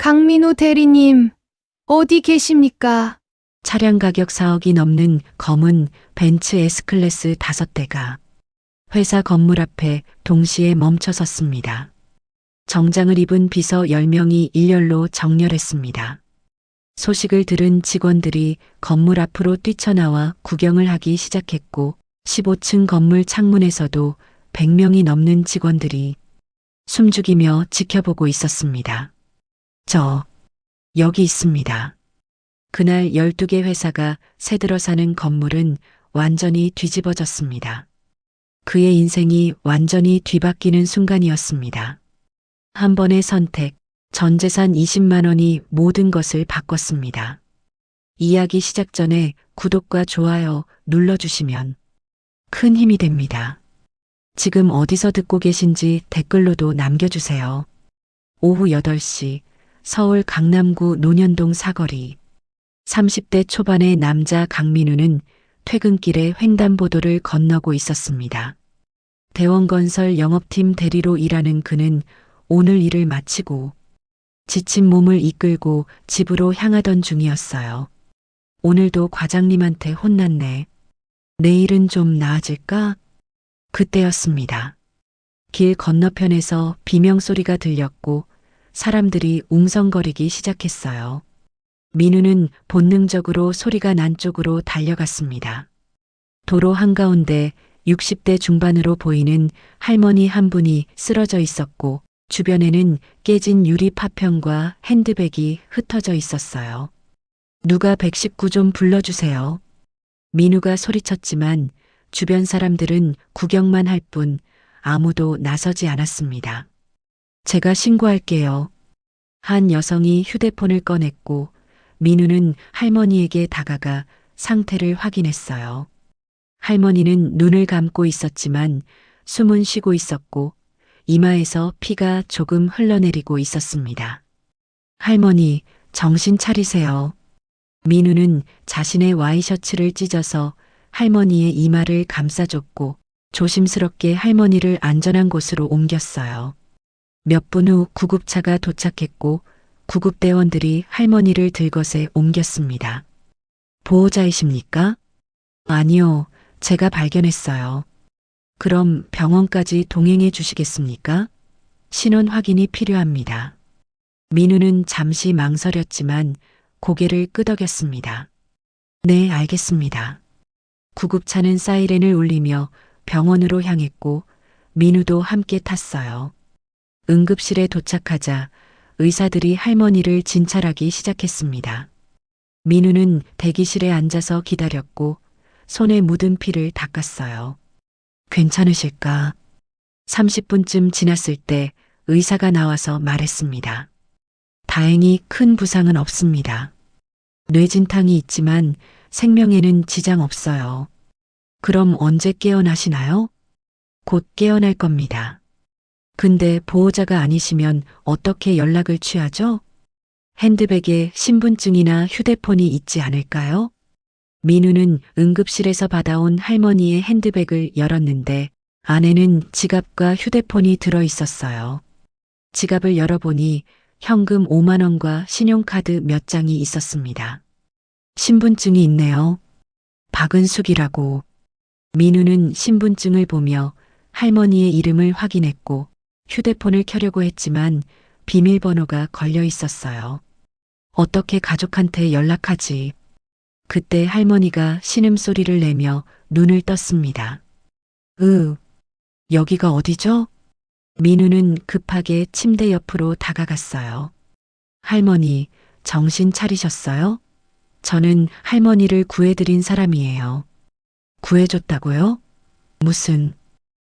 강민우 대리님, 어디 계십니까? 차량 가격 4억이 넘는 검은 벤츠 S클래스 5대가 회사 건물 앞에 동시에 멈춰 섰습니다. 정장을 입은 비서 10명이 일렬로 정렬했습니다. 소식을 들은 직원들이 건물 앞으로 뛰쳐나와 구경을 하기 시작했고 15층 건물 창문에서도 100명이 넘는 직원들이 숨죽이며 지켜보고 있었습니다. 여기 있습니다. 그날 12개 회사가 새들어 사는 건물은 완전히 뒤집어졌습니다. 그의 인생이 완전히 뒤바뀌는 순간이었습니다. 한 번의 선택, 전 재산 20만 원이 모든 것을 바꿨습니다. 이야기 시작 전에 구독과 좋아요 눌러주시면 큰 힘이 됩니다. 지금 어디서 듣고 계신지 댓글로도 남겨주세요. 오후 8시 서울 강남구 논현동 사거리 30대 초반의 남자 강민우는 퇴근길에 횡단보도를 건너고 있었습니다. 대원건설 영업팀 대리로 일하는 그는 오늘 일을 마치고 지친 몸을 이끌고 집으로 향하던 중이었어요. 오늘도 과장님한테 혼났네. 내일은 좀 나아질까? 그때였습니다. 길 건너편에서 비명소리가 들렸고 사람들이 웅성거리기 시작했어요. 민우는 본능적으로 소리가 난 쪽으로 달려갔습니다. 도로 한가운데 60대 중반으로 보이는 할머니 한 분이 쓰러져 있었고 주변에는 깨진 유리 파편과 핸드백이 흩어져 있었어요. 누가 119 좀 불러주세요. 민우가 소리쳤지만 주변 사람들은 구경만 할 뿐 아무도 나서지 않았습니다. 제가 신고할게요. 한 여성이 휴대폰을 꺼냈고 민우는 할머니에게 다가가 상태를 확인했어요. 할머니는 눈을 감고 있었지만 숨은 쉬고 있었고 이마에서 피가 조금 흘러내리고 있었습니다. 할머니, 정신 차리세요. 민우는 자신의 와이셔츠를 찢어서 할머니의 이마를 감싸줬고 조심스럽게 할머니를 안전한 곳으로 옮겼어요. 몇 분 후 구급차가 도착했고 구급대원들이 할머니를 들것에 옮겼습니다. 보호자이십니까? 아니요, 제가 발견했어요. 그럼 병원까지 동행해 주시겠습니까? 신원 확인이 필요합니다. 민우는 잠시 망설였지만 고개를 끄덕였습니다. 네, 알겠습니다. 구급차는 사이렌을 울리며 병원으로 향했고 민우도 함께 탔어요. 응급실에 도착하자 의사들이 할머니를 진찰하기 시작했습니다. 민우는 대기실에 앉아서 기다렸고 손에 묻은 피를 닦았어요. 괜찮으실까? 30분쯤 지났을 때 의사가 나와서 말했습니다. 다행히 큰 부상은 없습니다. 뇌진탕이 있지만 생명에는 지장 없어요. 그럼 언제 깨어나시나요? 곧 깨어날 겁니다. 근데 보호자가 아니시면 어떻게 연락을 취하죠? 핸드백에 신분증이나 휴대폰이 있지 않을까요? 민우는 응급실에서 받아온 할머니의 핸드백을 열었는데 안에는 지갑과 휴대폰이 들어 있었어요. 지갑을 열어보니 현금 5만 원과 신용카드 몇 장이 있었습니다. 신분증이 있네요. 박은숙이라고. 민우는 신분증을 보며 할머니의 이름을 확인했고 휴대폰을 켜려고 했지만 비밀번호가 걸려 있었어요. 어떻게 가족한테 연락하지? 그때 할머니가 신음소리를 내며 눈을 떴습니다. 여기가 어디죠? 민우는 급하게 침대 옆으로 다가갔어요. 할머니, 정신 차리셨어요? 저는 할머니를 구해드린 사람이에요. 구해줬다고요? 무슨?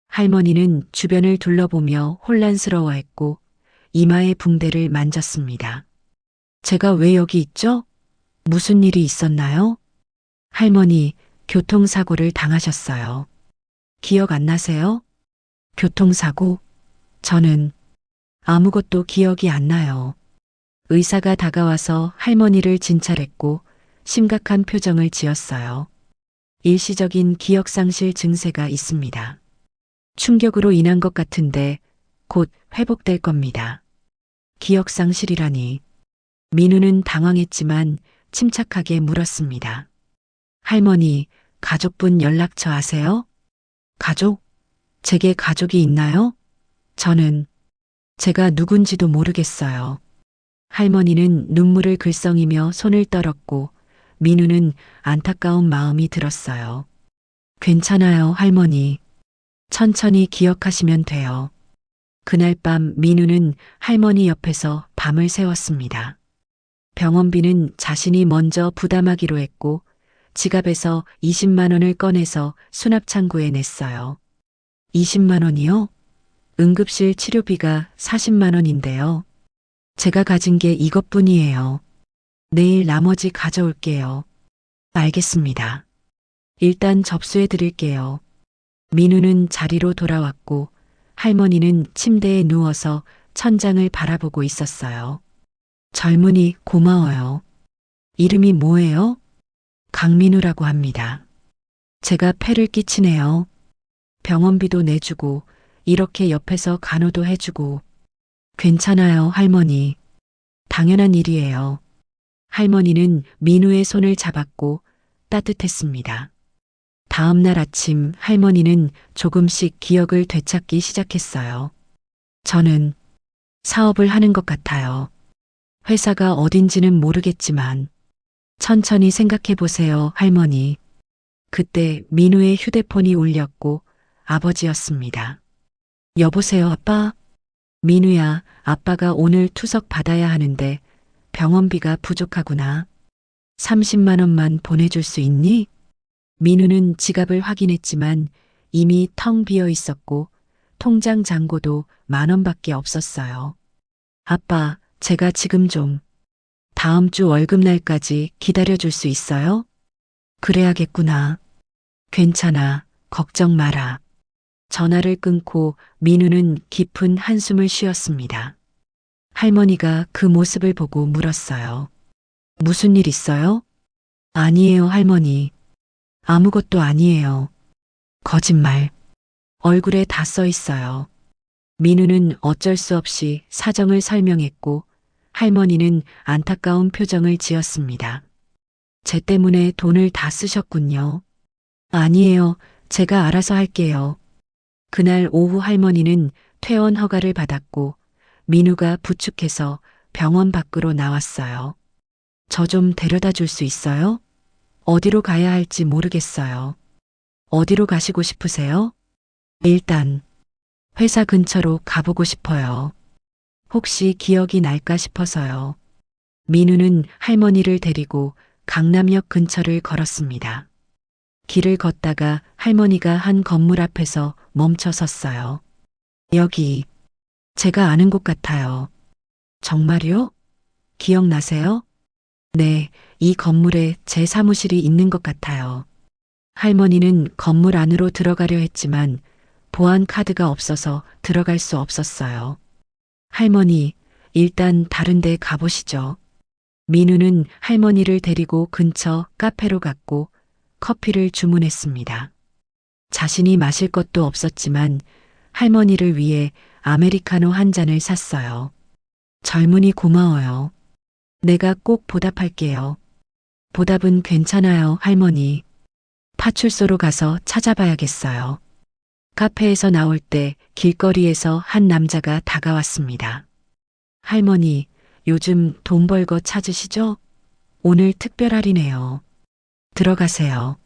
할머니는 주변을 둘러보며 혼란스러워했고 이마의 붕대를 만졌습니다. 제가 왜 여기 있죠? 무슨 일이 있었나요? 할머니, 교통사고를 당하셨어요. 기억 안 나세요? 교통사고? 저는 아무것도 기억이 안 나요. 의사가 다가와서 할머니를 진찰했고 심각한 표정을 지었어요. 일시적인 기억상실 증세가 있습니다. 충격으로 인한 것 같은데 곧 회복될 겁니다. 기억상실이라니 민우는 당황했지만 침착하게 물었습니다. 할머니, 가족분 연락처 아세요? 가족? 제게 가족이 있나요? 저는 제가 누군지도 모르겠어요. 할머니는 눈물을 글썽이며 손을 떨었고 민우는 안타까운 마음이 들었어요. 괜찮아요, 할머니. 천천히 기억하시면 돼요. 그날 밤 민우는 할머니 옆에서 밤을 새웠습니다. 병원비는 자신이 먼저 부담하기로 했고 지갑에서 20만 원을 꺼내서 수납창고에 냈어요. 20만 원이요? 응급실 치료비가 40만 원인데요. 제가 가진 게 이것뿐이에요. 내일 나머지 가져올게요. 알겠습니다. 일단 접수해 드릴게요. 민우는 자리로 돌아왔고 할머니는 침대에 누워서 천장을 바라보고 있었어요. 젊은이 고마워요. 이름이 뭐예요? 강민우라고 합니다. 제가 폐를 끼치네요. 병원비도 내주고 이렇게 옆에서 간호도 해주고. 괜찮아요, 할머니. 당연한 일이에요. 할머니는 민우의 손을 잡았고 따뜻했습니다. 다음 날 아침 할머니는 조금씩 기억을 되찾기 시작했어요. 저는 사업을 하는 것 같아요. 회사가 어딘지는 모르겠지만 천천히 생각해 보세요, 할머니. 그때 민우의 휴대폰이 울렸고 아버지였습니다. 여보세요, 아빠? 민우야, 아빠가 오늘 투석 받아야 하는데 병원비가 부족하구나. 30만 원만 보내줄 수 있니? 민우는 지갑을 확인했지만 이미 텅 비어 있었고 통장 잔고도 10,000 원밖에 없었어요. 아빠, 제가 지금 좀 다음 주 월급날까지 기다려줄 수 있어요? 그래야겠구나. 괜찮아. 걱정 마라. 전화를 끊고 민우는 깊은 한숨을 쉬었습니다. 할머니가 그 모습을 보고 물었어요. 무슨 일 있어요? 아니에요, 할머니. 아무것도 아니에요. 거짓말. 얼굴에 다 써 있어요. 민우는 어쩔 수 없이 사정을 설명했고 할머니는 안타까운 표정을 지었습니다. 제 때문에 돈을 다 쓰셨군요. 아니에요. 제가 알아서 할게요. 그날 오후 할머니는 퇴원 허가를 받았고 민우가 부축해서 병원 밖으로 나왔어요. 저 좀 데려다 줄 수 있어요? 어디로 가야 할지 모르겠어요. 어디로 가시고 싶으세요? 일단 회사 근처로 가보고 싶어요. 혹시 기억이 날까 싶어서요. 민우는 할머니를 데리고 강남역 근처를 걸었습니다. 길을 걷다가 할머니가 한 건물 앞에서 멈춰 섰어요. 여기 제가 아는 곳 같아요. 정말요? 기억나세요? 네, 이 건물에 제 사무실이 있는 것 같아요. 할머니는 건물 안으로 들어가려 했지만 보안 카드가 없어서 들어갈 수 없었어요. 할머니, 일단 다른 데 가보시죠. 민우는 할머니를 데리고 근처 카페로 갔고 커피를 주문했습니다. 자신이 마실 것도 없었지만 할머니를 위해 아메리카노 한 잔을 샀어요. 젊은이 고마워요. 내가 꼭 보답할게요. 보답은 괜찮아요, 할머니. 파출소로 가서 찾아봐야겠어요. 카페에서 나올 때 길거리에서 한 남자가 다가왔습니다. 할머니, 요즘 돈 벌거 찾으시죠? 오늘 특별 할인해요. 들어가세요.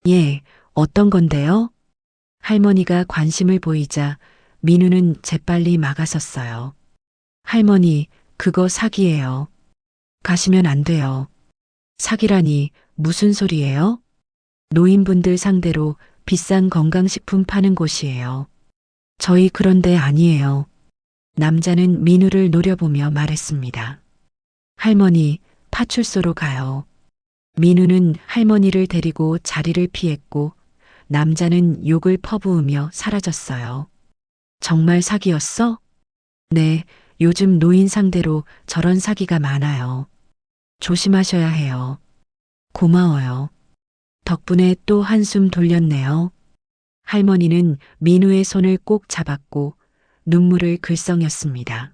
예, 어떤 건데요? 할머니가 관심을 보이자 민우는 재빨리 막아섰어요. 할머니, 그거 사기예요. 가시면 안 돼요. 사기라니 무슨 소리예요? 노인분들 상대로 비싼 건강식품 파는 곳이에요. 저희 그런 데 아니에요. 남자는 민우를 노려보며 말했습니다. 할머니, 파출소로 가요. 민우는 할머니를 데리고 자리를 피했고 남자는 욕을 퍼부으며 사라졌어요. 정말 사기였어? 네, 요즘 노인 상대로 저런 사기가 많아요. 조심하셔야 해요. 고마워요. 덕분에 또 한숨 돌렸네요. 할머니는 민우의 손을 꼭 잡았고 눈물을 글썽였습니다.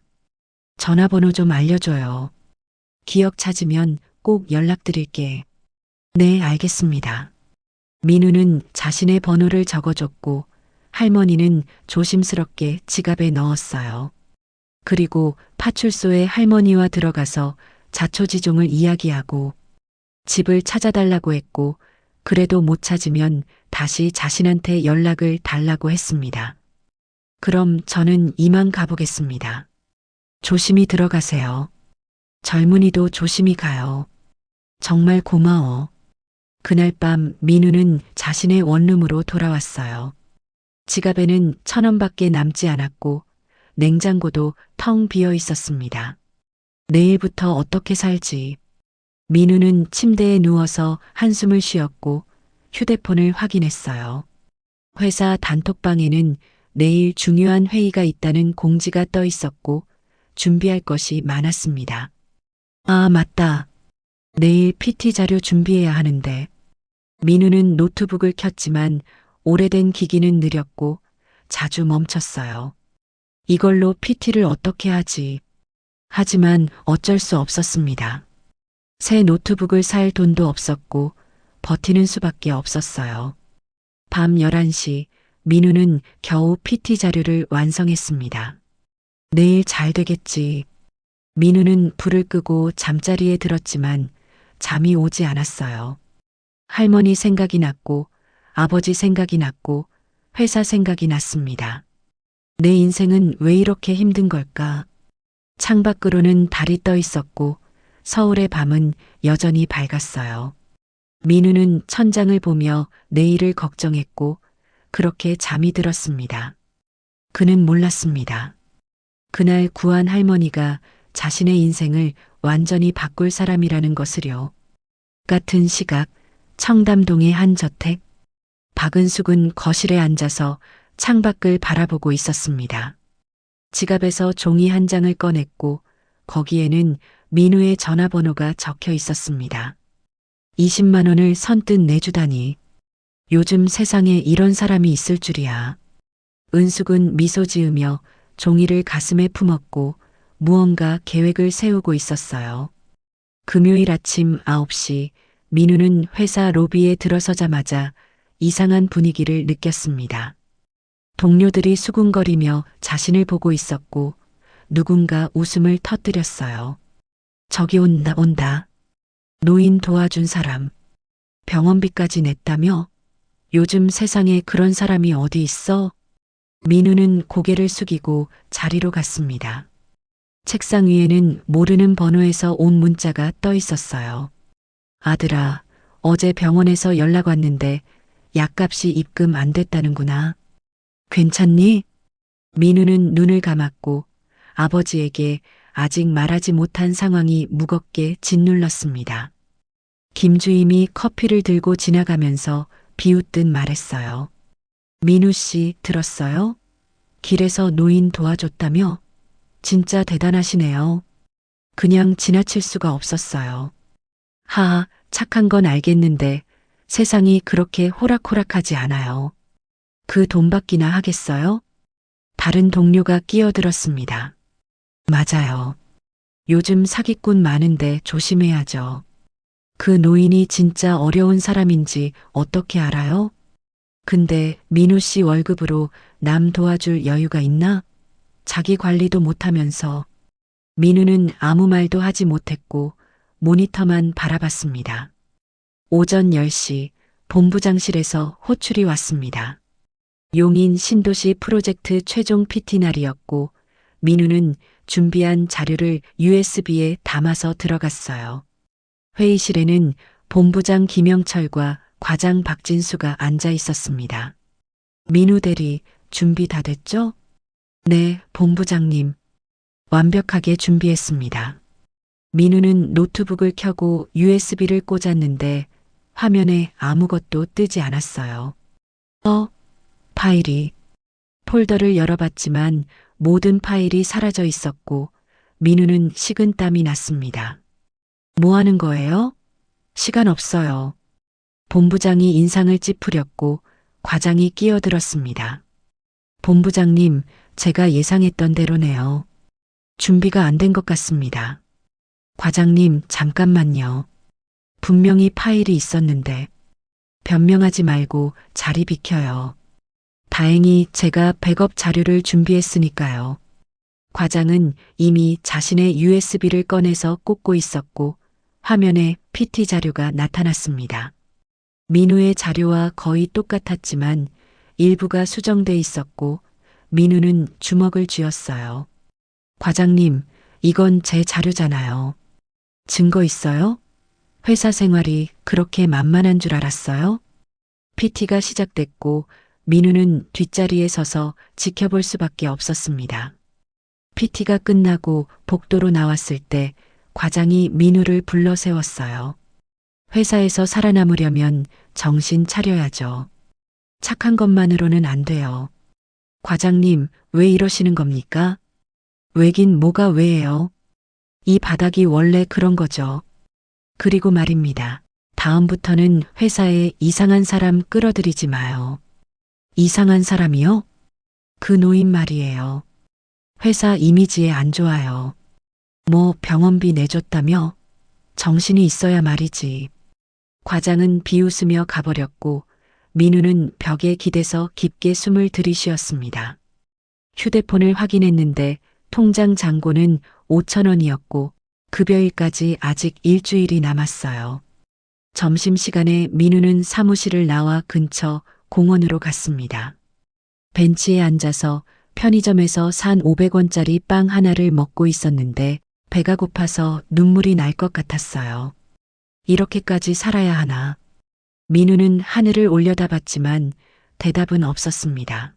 전화번호 좀 알려줘요. 기억 찾으면 꼭 연락드릴게. 네, 알겠습니다. 민우는 자신의 번호를 적어줬고 할머니는 조심스럽게 지갑에 넣었어요. 그리고 파출소에 할머니와 들어가서 자초지종을 이야기하고 집을 찾아달라고 했고 그래도 못 찾으면 다시 자신한테 연락을 달라고 했습니다. 그럼 저는 이만 가보겠습니다. 조심히 들어가세요. 젊은이도 조심히 가요. 정말 고마워. 그날 밤 민우는 자신의 원룸으로 돌아왔어요. 지갑에는 1,000원밖에 남지 않았고 냉장고도 텅 비어 있었습니다. 내일부터 어떻게 살지? 민우는 침대에 누워서 한숨을 쉬었고 휴대폰을 확인했어요. 회사 단톡방에는 내일 중요한 회의가 있다는 공지가 떠 있었고 준비할 것이 많았습니다. 아, 맞다. 내일 PT 자료 준비해야 하는데. 민우는 노트북을 켰지만 오래된 기기는 느렸고 자주 멈췄어요. 이걸로 PT를 어떻게 하지? 하지만 어쩔 수 없었습니다. 새 노트북을 살 돈도 없었고 버티는 수밖에 없었어요. 밤 11시 민우는 겨우 PT 자료를 완성했습니다. 내일 잘 되겠지. 민우는 불을 끄고 잠자리에 들었지만 잠이 오지 않았어요. 할머니 생각이 났고 아버지 생각이 났고 회사 생각이 났습니다. 내 인생은 왜 이렇게 힘든 걸까? 창밖으로는 달이 떠 있었고 서울의 밤은 여전히 밝았어요. 민우는 천장을 보며 내일을 걱정했고 그렇게 잠이 들었습니다. 그는 몰랐습니다. 그날 구한 할머니가 자신의 인생을 완전히 바꿀 사람이라는 것을요. 같은 시각 청담동의 한 저택. 박은숙은 거실에 앉아서 창밖을 바라보고 있었습니다. 지갑에서 종이 한 장을 꺼냈고 거기에는 민우의 전화번호가 적혀 있었습니다. 20만 원을 선뜻 내주다니. 요즘 세상에 이런 사람이 있을 줄이야. 은숙은 미소 지으며 종이를 가슴에 품었고 무언가 계획을 세우고 있었어요. 금요일 아침 9시 민우는 회사 로비에 들어서자마자 이상한 분위기를 느꼈습니다. 동료들이 수군거리며 자신을 보고 있었고 누군가 웃음을 터뜨렸어요. 저기 온다. 노인 도와준 사람. 병원비까지 냈다며? 요즘 세상에 그런 사람이 어디 있어? 민우는 고개를 숙이고 자리로 갔습니다. 책상 위에는 모르는 번호에서 온 문자가 떠 있었어요. 아들아, 어제 병원에서 연락 왔는데 약값이 입금 안 됐다는구나. 괜찮니? 민우는 눈을 감았고 아버지에게 아직 말하지 못한 상황이 무겁게 짓눌렀습니다. 김주임이 커피를 들고 지나가면서 비웃듯 말했어요. 민우 씨 들었어요? 길에서 노인 도와줬다며? 진짜 대단하시네요. 그냥 지나칠 수가 없었어요. 하하, 착한 건 알겠는데 세상이 그렇게 호락호락하지 않아요. 그 돈 받기나 하겠어요? 다른 동료가 끼어들었습니다. 맞아요. 요즘 사기꾼 많은데 조심해야죠. 그 노인이 진짜 어려운 사람인지 어떻게 알아요? 근데 민우 씨 월급으로 남 도와줄 여유가 있나? 자기 관리도 못하면서. 민우는 아무 말도 하지 못했고 모니터만 바라봤습니다. 오전 10시 본부장실에서 호출이 왔습니다. 용인 신도시 프로젝트 최종 PT 날이었고 민우는 준비한 자료를 USB에 담아서 들어갔어요. 회의실에는 본부장 김영철과 과장 박진수가 앉아 있었습니다. 민우 대리, 준비 다 됐죠? 네, 본부장님. 완벽하게 준비했습니다. 민우는 노트북을 켜고 USB를 꽂았는데 화면에 아무것도 뜨지 않았어요. 파일이. 폴더를 열어봤지만 모든 파일이 사라져 있었고 민우는 식은땀이 났습니다. 뭐 하는 거예요? 시간 없어요. 본부장이 인상을 찌푸렸고 과장이 끼어들었습니다. 본부장님, 제가 예상했던 대로네요. 준비가 안 된 것 같습니다. 과장님, 잠깐만요. 분명히 파일이 있었는데. 변명하지 말고 자리 비켜요. 다행히 제가 백업 자료를 준비했으니까요. 과장은 이미 자신의 USB를 꺼내서 꽂고 있었고 화면에 PT 자료가 나타났습니다. 민우의 자료와 거의 똑같았지만 일부가 수정돼 있었고 민우는 주먹을 쥐었어요. 과장님, 이건 제 자료잖아요. 증거 있어요? 회사 생활이 그렇게 만만한 줄 알았어요? PT가 시작됐고 민우는 뒷자리에 서서 지켜볼 수밖에 없었습니다. PT가 끝나고 복도로 나왔을 때 과장이 민우를 불러 세웠어요. 회사에서 살아남으려면 정신 차려야죠. 착한 것만으로는 안 돼요. 과장님, 왜 이러시는 겁니까? 왜긴 뭐가 왜예요? 이 바닥이 원래 그런 거죠. 그리고 말입니다. 다음부터는 회사에 이상한 사람 끌어들이지 마요. 이상한 사람이요? 그 노인 말이에요. 회사 이미지에 안 좋아요. 뭐 병원비 내줬다며? 정신이 있어야 말이지. 과장은 비웃으며 가버렸고 민우는 벽에 기대서 깊게 숨을 들이쉬었습니다. 휴대폰을 확인했는데 통장 잔고는 5,000원이었고 급여일까지 아직 일주일이 남았어요. 점심시간에 민우는 사무실을 나와 근처 공원으로 갔습니다. 벤치에 앉아서 편의점에서 산 500원짜리 빵 하나를 먹고 있었는데 배가 고파서 눈물이 날 것 같았어요. 이렇게까지 살아야 하나. 민우는 하늘을 올려다봤지만 대답은 없었습니다.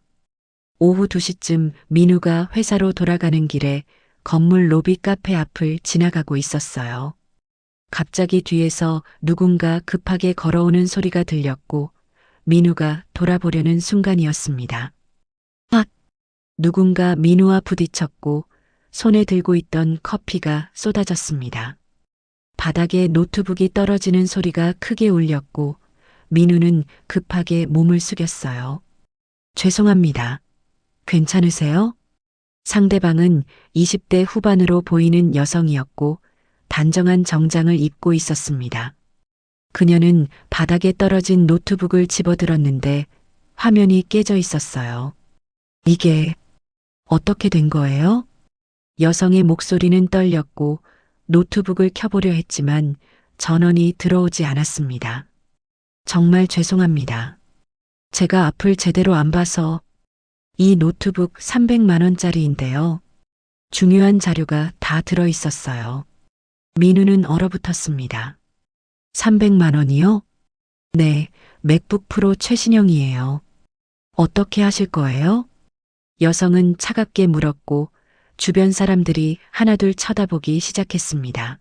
오후 2시쯤 민우가 회사로 돌아가는 길에 건물 로비 카페 앞을 지나가고 있었어요. 갑자기 뒤에서 누군가 급하게 걸어오는 소리가 들렸고 민우가 돌아보려는 순간이었습니다. 아! 누군가 민우와 부딪혔고 손에 들고 있던 커피가 쏟아졌습니다. 바닥에 노트북이 떨어지는 소리가 크게 울렸고 민우는 급하게 몸을 숙였어요. 죄송합니다. 괜찮으세요? 상대방은 20대 후반으로 보이는 여성이었고 단정한 정장을 입고 있었습니다. 그녀는 바닥에 떨어진 노트북을 집어들었는데 화면이 깨져 있었어요. 이게 어떻게 된 거예요? 여성의 목소리는 떨렸고 노트북을 켜보려 했지만 전원이 들어오지 않았습니다. 정말 죄송합니다. 제가 앞을 제대로 안 봐서. 이 노트북 300만 원짜리인데요. 중요한 자료가 다 들어 있었어요. 민우는 얼어붙었습니다. 300만 원이요? 네, 맥북 프로 최신형이에요. 어떻게 하실 거예요? 여성은 차갑게 물었고 주변 사람들이 하나둘 쳐다보기 시작했습니다.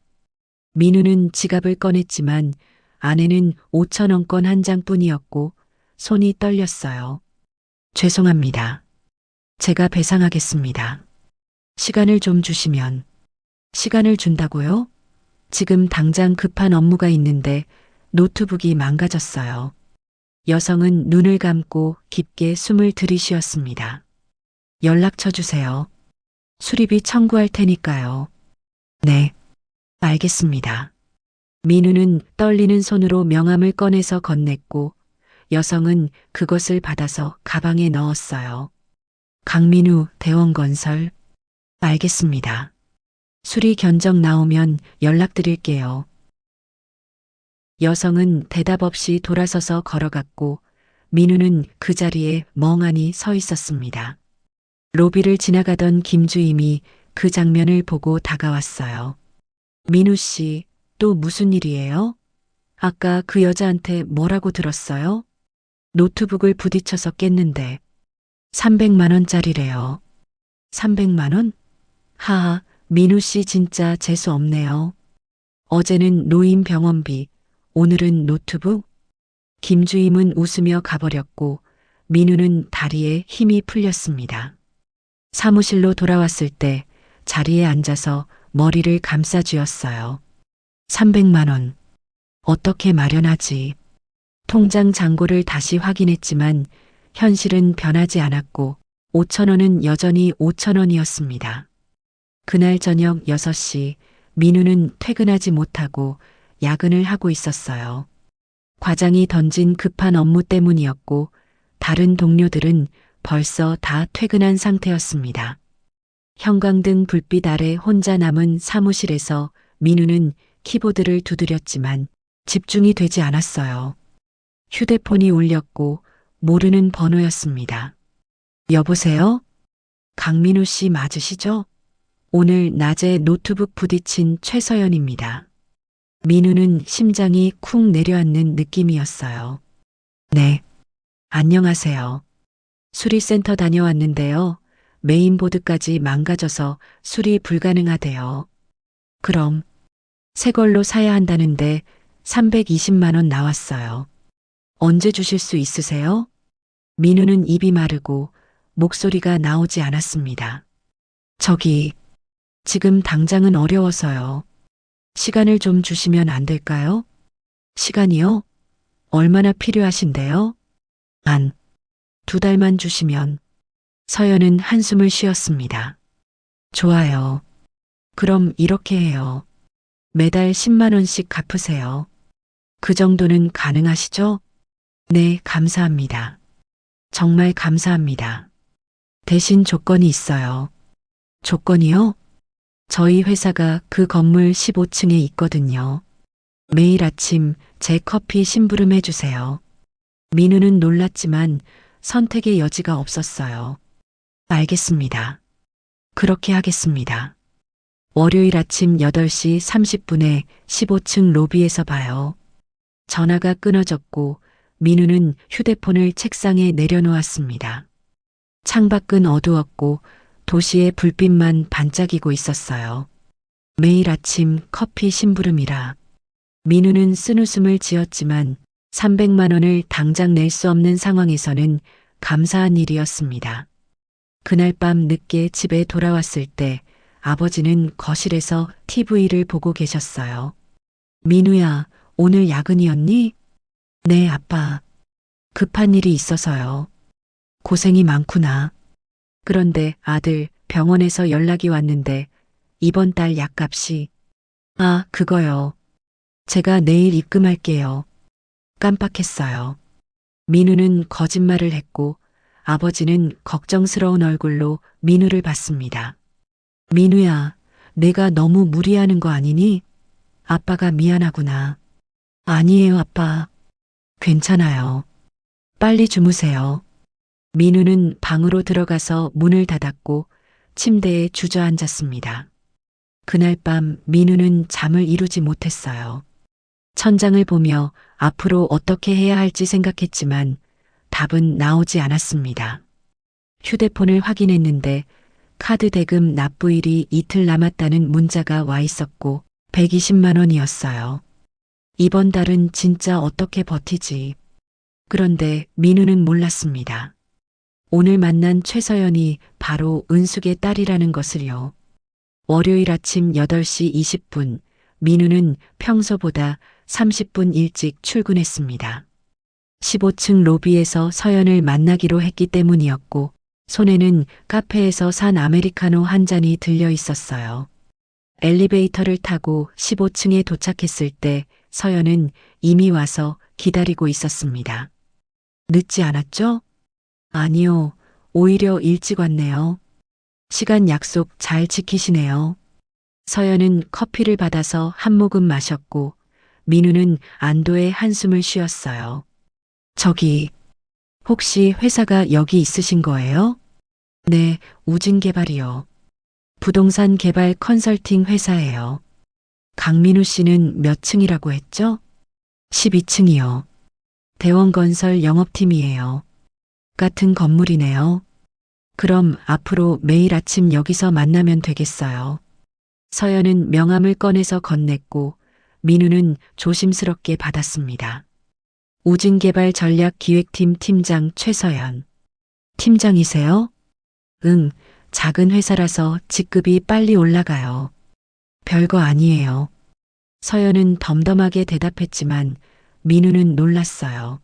민우는 지갑을 꺼냈지만 안에는 5,000원권 한 장뿐이었고 손이 떨렸어요. 죄송합니다. 제가 배상하겠습니다. 시간을 좀 주시면. 시간을 준다고요? 지금 당장 급한 업무가 있는데 노트북이 망가졌어요. 여성은 눈을 감고 깊게 숨을 들이쉬었습니다. 연락처 주세요. 수리비 청구할 테니까요. 네, 알겠습니다. 민우는 떨리는 손으로 명함을 꺼내서 건넸고 여성은 그것을 받아서 가방에 넣었어요. 강민우 대원건설. 알겠습니다. 수리 견적 나오면 연락드릴게요. 여성은 대답 없이 돌아서서 걸어갔고 민우는 그 자리에 멍하니 서 있었습니다. 로비를 지나가던 김주임이 그 장면을 보고 다가왔어요. 민우 씨, 또 무슨 일이에요? 아까 그 여자한테 뭐라고 들었어요? 노트북을 부딪혀서 깼는데 300만 원짜리래요. 300만 원? 하하, 민우 씨 진짜 재수 없네요. 어제는 노인 병원비, 오늘은 노트북? 김주임은 웃으며 가버렸고 민우는 다리에 힘이 풀렸습니다. 사무실로 돌아왔을 때 자리에 앉아서 머리를 감싸쥐었어요. 300만 원. 어떻게 마련하지? 통장 잔고를 다시 확인했지만 현실은 변하지 않았고 5,000원은 여전히 5,000원이었습니다. 그날 저녁 6시 민우는 퇴근하지 못하고 야근을 하고 있었어요. 과장이 던진 급한 업무 때문이었고 다른 동료들은 벌써 다 퇴근한 상태였습니다. 형광등 불빛 아래 혼자 남은 사무실에서 민우는 키보드를 두드렸지만 집중이 되지 않았어요. 휴대폰이 울렸고 모르는 번호였습니다. 여보세요? 강민우 씨 맞으시죠? 오늘 낮에 노트북 부딪힌 최서연입니다. 민우는 심장이 쿵 내려앉는 느낌이었어요. 네. 안녕하세요. 수리센터 다녀왔는데요. 메인보드까지 망가져서 수리 불가능하대요. 그럼 새 걸로 사야 한다는데 320만 원 나왔어요. 언제 주실 수 있으세요? 민우는 입이 마르고 목소리가 나오지 않았습니다. 저기, 지금 당장은 어려워서요. 시간을 좀 주시면 안 될까요? 시간이요? 얼마나 필요하신데요? 2달만 주시면. 서연은 한숨을 쉬었습니다. 좋아요. 그럼 이렇게 해요. 매달 10만 원씩 갚으세요. 그 정도는 가능하시죠? 네, 감사합니다. 정말 감사합니다. 대신 조건이 있어요. 조건이요? 저희 회사가 그 건물 15층에 있거든요. 매일 아침 제 커피 심부름 해주세요. 민우는 놀랐지만 선택의 여지가 없었어요. 알겠습니다. 그렇게 하겠습니다. 월요일 아침 8시 30분에 15층 로비에서 봐요. 전화가 끊어졌고 민우는 휴대폰을 책상에 내려놓았습니다. 창밖은 어두웠고 도시의 불빛만 반짝이고 있었어요. 매일 아침 커피 심부름이라. 민우는 쓴웃음을 지었지만 300만 원을 당장 낼 수 없는 상황에서는 감사한 일이었습니다. 그날 밤 늦게 집에 돌아왔을 때 아버지는 거실에서 TV를 보고 계셨어요. 민우야, 오늘 야근이었니? 네, 아빠. 급한 일이 있어서요. 고생이 많구나. 그런데 아들, 병원에서 연락이 왔는데 이번 달 약값이. 아, 그거요. 제가 내일 입금할게요. 깜빡했어요. 민우는 거짓말을 했고 아버지는 걱정스러운 얼굴로 민우를 봤습니다. 민우야, 내가 너무 무리하는 거 아니니? 아빠가 미안하구나. 아니에요, 아빠. 괜찮아요. 빨리 주무세요. 민우는 방으로 들어가서 문을 닫았고 침대에 주저앉았습니다. 그날 밤 민우는 잠을 이루지 못했어요. 천장을 보며 앞으로 어떻게 해야 할지 생각했지만 답은 나오지 않았습니다. 휴대폰을 확인했는데 카드 대금 납부일이 이틀 남았다는 문자가 와 있었고 120만 원이었어요. 이번 달은 진짜 어떻게 버티지. 그런데 민우는 몰랐습니다. 오늘 만난 최서연이 바로 은숙의 딸이라는 것을요. 월요일 아침 8시 20분 민우는 평소보다 30분 일찍 출근했습니다. 15층 로비에서 서연을 만나기로 했기 때문이었고 손에는 카페에서 산 아메리카노 한 잔이 들려 있었어요. 엘리베이터를 타고 15층에 도착했을 때 서연은 이미 와서 기다리고 있었습니다. 늦지 않았죠? 아니요, 오히려 일찍 왔네요. 시간 약속 잘 지키시네요. 서연은 커피를 받아서 한 모금 마셨고 민우는 안도의 한숨을 쉬었어요. 저기, 혹시 회사가 여기 있으신 거예요? 네, 우진개발이요. 부동산 개발 컨설팅 회사예요. 강민우 씨는 몇 층이라고 했죠? 12층이요. 대원건설 영업팀이에요. 같은 건물이네요. 그럼 앞으로 매일 아침 여기서 만나면 되겠어요. 서연은 명함을 꺼내서 건넸고 민우는 조심스럽게 받았습니다. 우진개발 전략기획팀 팀장 최서연. 팀장이세요? 응, 작은 회사라서 직급이 빨리 올라가요. 별거 아니에요. 서연은 덤덤하게 대답했지만 민우는 놀랐어요.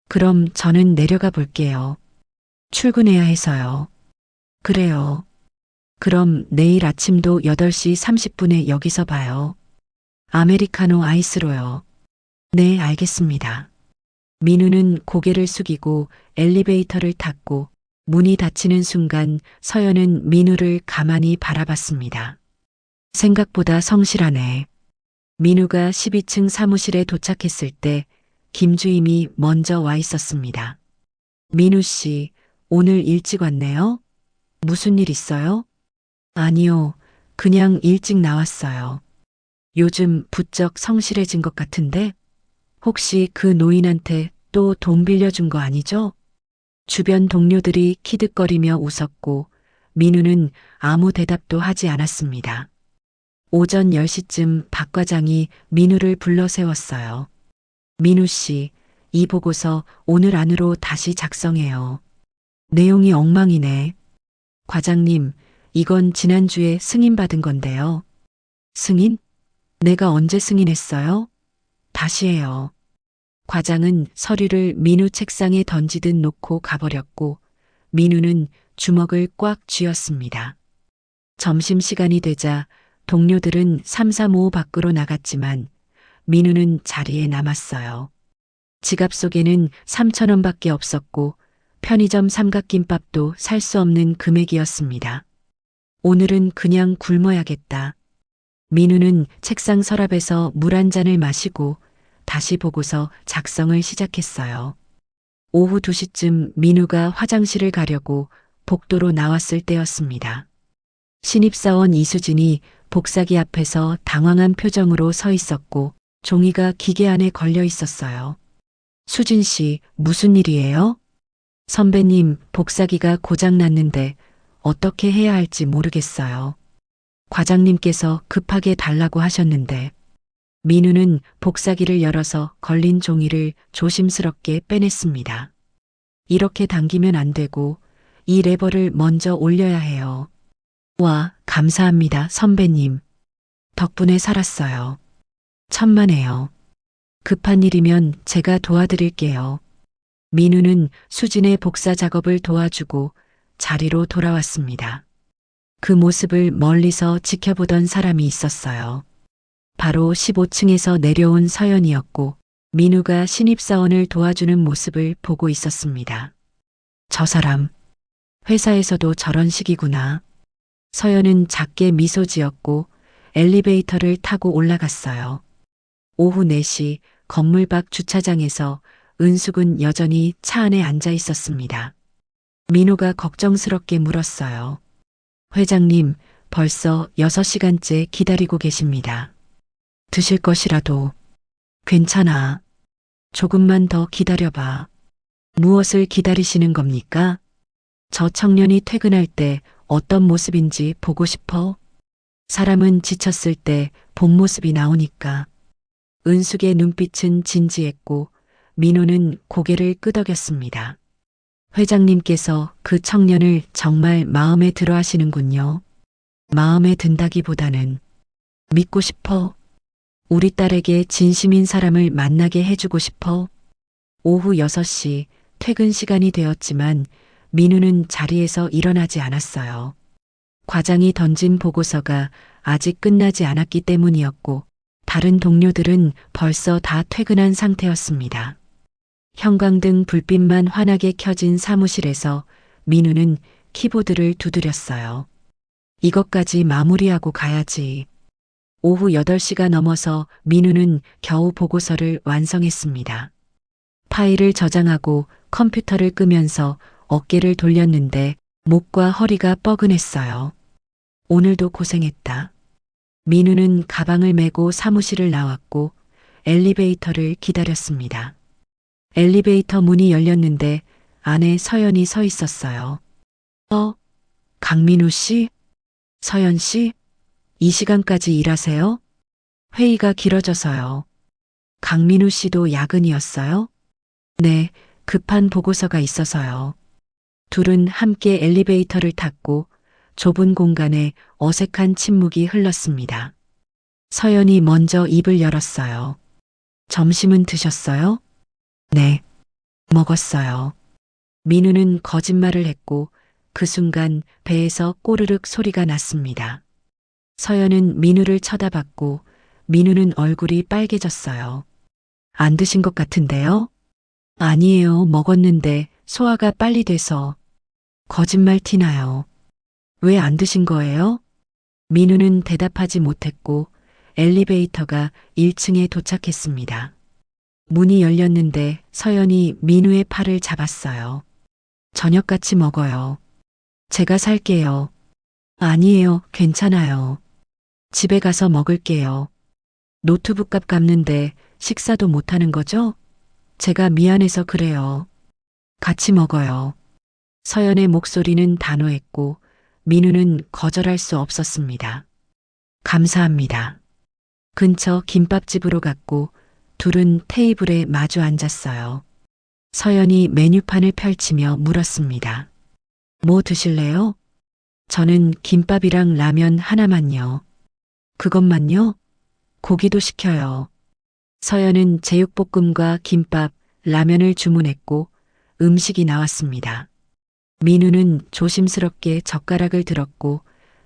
그럼 저는 내려가 볼게요. 출근해야 해서요. 그래요. 그럼 내일 아침도 8시 30분에 여기서 봐요. 아메리카노 아이스로요. 네, 알겠습니다. 민우는 고개를 숙이고 엘리베이터를 탔고 문이 닫히는 순간 서연은 민우를 가만히 바라봤습니다. 생각보다 성실하네. 민우가 12층 사무실에 도착했을 때 김주임이 먼저 와 있었습니다. 민우 씨, 오늘 일찍 왔네요? 무슨 일 있어요? 아니요, 그냥 일찍 나왔어요. 요즘 부쩍 성실해진 것 같은데? 혹시 그 노인한테 또 돈 빌려준 거 아니죠? 주변 동료들이 키득거리며 웃었고 민우는 아무 대답도 하지 않았습니다. 오전 10시쯤 박 과장이 민우를 불러 세웠어요. 민우 씨, 이 보고서 오늘 안으로 다시 작성해요. 내용이 엉망이네. 과장님, 이건 지난주에 승인받은 건데요. 승인? 내가 언제 승인했어요? 다시 해요. 과장은 서류를 민우 책상에 던지듯 놓고 가버렸고 민우는 주먹을 꽉 쥐었습니다. 점심시간이 되자 동료들은 삼삼오오 밖으로 나갔지만 민우는 자리에 남았어요. 지갑 속에는 3,000원밖에 없었고 편의점 삼각김밥도 살 수 없는 금액이었습니다. 오늘은 그냥 굶어야겠다. 민우는 책상 서랍에서 물 한 잔을 마시고 다시 보고서 작성을 시작했어요. 오후 2시쯤 민우가 화장실을 가려고 복도로 나왔을 때였습니다. 신입사원 이수진이 복사기 앞에서 당황한 표정으로 서 있었고 종이가 기계 안에 걸려 있었어요. 수진 씨, 무슨 일이에요? 선배님, 복사기가 고장 났는데 어떻게 해야 할지 모르겠어요. 과장님께서 급하게 달라고 하셨는데 민우는 복사기를 열어서 걸린 종이를 조심스럽게 빼냈습니다. 이렇게 당기면 안 되고 이 레버를 먼저 올려야 해요. 와, 감사합니다, 선배님. 덕분에 살았어요. 천만에요. 급한 일이면 제가 도와드릴게요. 민우는 수진의 복사 작업을 도와주고 자리로 돌아왔습니다. 그 모습을 멀리서 지켜보던 사람이 있었어요. 바로 15층에서 내려온 서연이었고 민우가 신입사원을 도와주는 모습을 보고 있었습니다. 저 사람, 회사에서도 저런 식이구나. 서연은 작게 미소 지었고 엘리베이터를 타고 올라갔어요. 오후 4시 건물 밖 주차장에서 은숙은 여전히 차 안에 앉아 있었습니다. 민우가 걱정스럽게 물었어요. 회장님, 벌써 6시간째 기다리고 계십니다. 드실 것이라도. 괜찮아. 조금만 더 기다려봐. 무엇을 기다리시는 겁니까? 저 청년이 퇴근할 때 어떤 모습인지 보고 싶어? 사람은 지쳤을 때 본 모습이 나오니까. 은숙의 눈빛은 진지했고 민호는 고개를 끄덕였습니다. 회장님께서 그 청년을 정말 마음에 들어 하시는군요. 마음에 든다기보다는 믿고 싶어. 우리 딸에게 진심인 사람을 만나게 해주고 싶어. 오후 6시 퇴근 시간이 되었지만 민우는 자리에서 일어나지 않았어요. 과장이 던진 보고서가 아직 끝나지 않았기 때문이었고 다른 동료들은 벌써 다 퇴근한 상태였습니다. 형광등 불빛만 환하게 켜진 사무실에서 민우는 키보드를 두드렸어요. 이것까지 마무리하고 가야지. 오후 8시가 넘어서 민우는 겨우 보고서를 완성했습니다. 파일을 저장하고 컴퓨터를 끄면서 어깨를 돌렸는데 목과 허리가 뻐근했어요. 오늘도 고생했다. 민우는 가방을 메고 사무실을 나왔고 엘리베이터를 기다렸습니다. 엘리베이터 문이 열렸는데 안에 서연이 서 있었어요. 강민우 씨? 서연 씨? 이 시간까지 일하세요? 회의가 길어져서요. 강민우 씨도 야근이었어요? 네, 급한 보고서가 있어서요. 둘은 함께 엘리베이터를 탔고 좁은 공간에 어색한 침묵이 흘렀습니다. 서연이 먼저 입을 열었어요. 점심은 드셨어요? 네, 먹었어요. 민우는 거짓말을 했고 그 순간 배에서 꼬르륵 소리가 났습니다. 서연은 민우를 쳐다봤고 민우는 얼굴이 빨개졌어요. 안 드신 것 같은데요? 아니에요. 먹었는데 소화가 빨리 돼서. 거짓말 티나요. 왜 안 드신 거예요? 민우는 대답하지 못했고 엘리베이터가 1층에 도착했습니다. 문이 열렸는데 서연이 민우의 팔을 잡았어요. 저녁 같이 먹어요. 제가 살게요. 아니에요. 괜찮아요. 집에 가서 먹을게요. 노트북 값 갚는데 식사도 못하는 거죠? 제가 미안해서 그래요. 같이 먹어요. 서연의 목소리는 단호했고 민우는 거절할 수 없었습니다. 감사합니다. 근처 김밥집으로 갔고 둘은 테이블에 마주 앉았어요. 서연이 메뉴판을 펼치며 물었습니다. 뭐 드실래요? 저는 김밥이랑 라면 하나만요. 그것만요? 고기도 시켜요. 서연은 제육볶음과 김밥, 라면을 주문했고 음식이 나왔습니다. 민우는 조심스럽게 젓가락을 들었고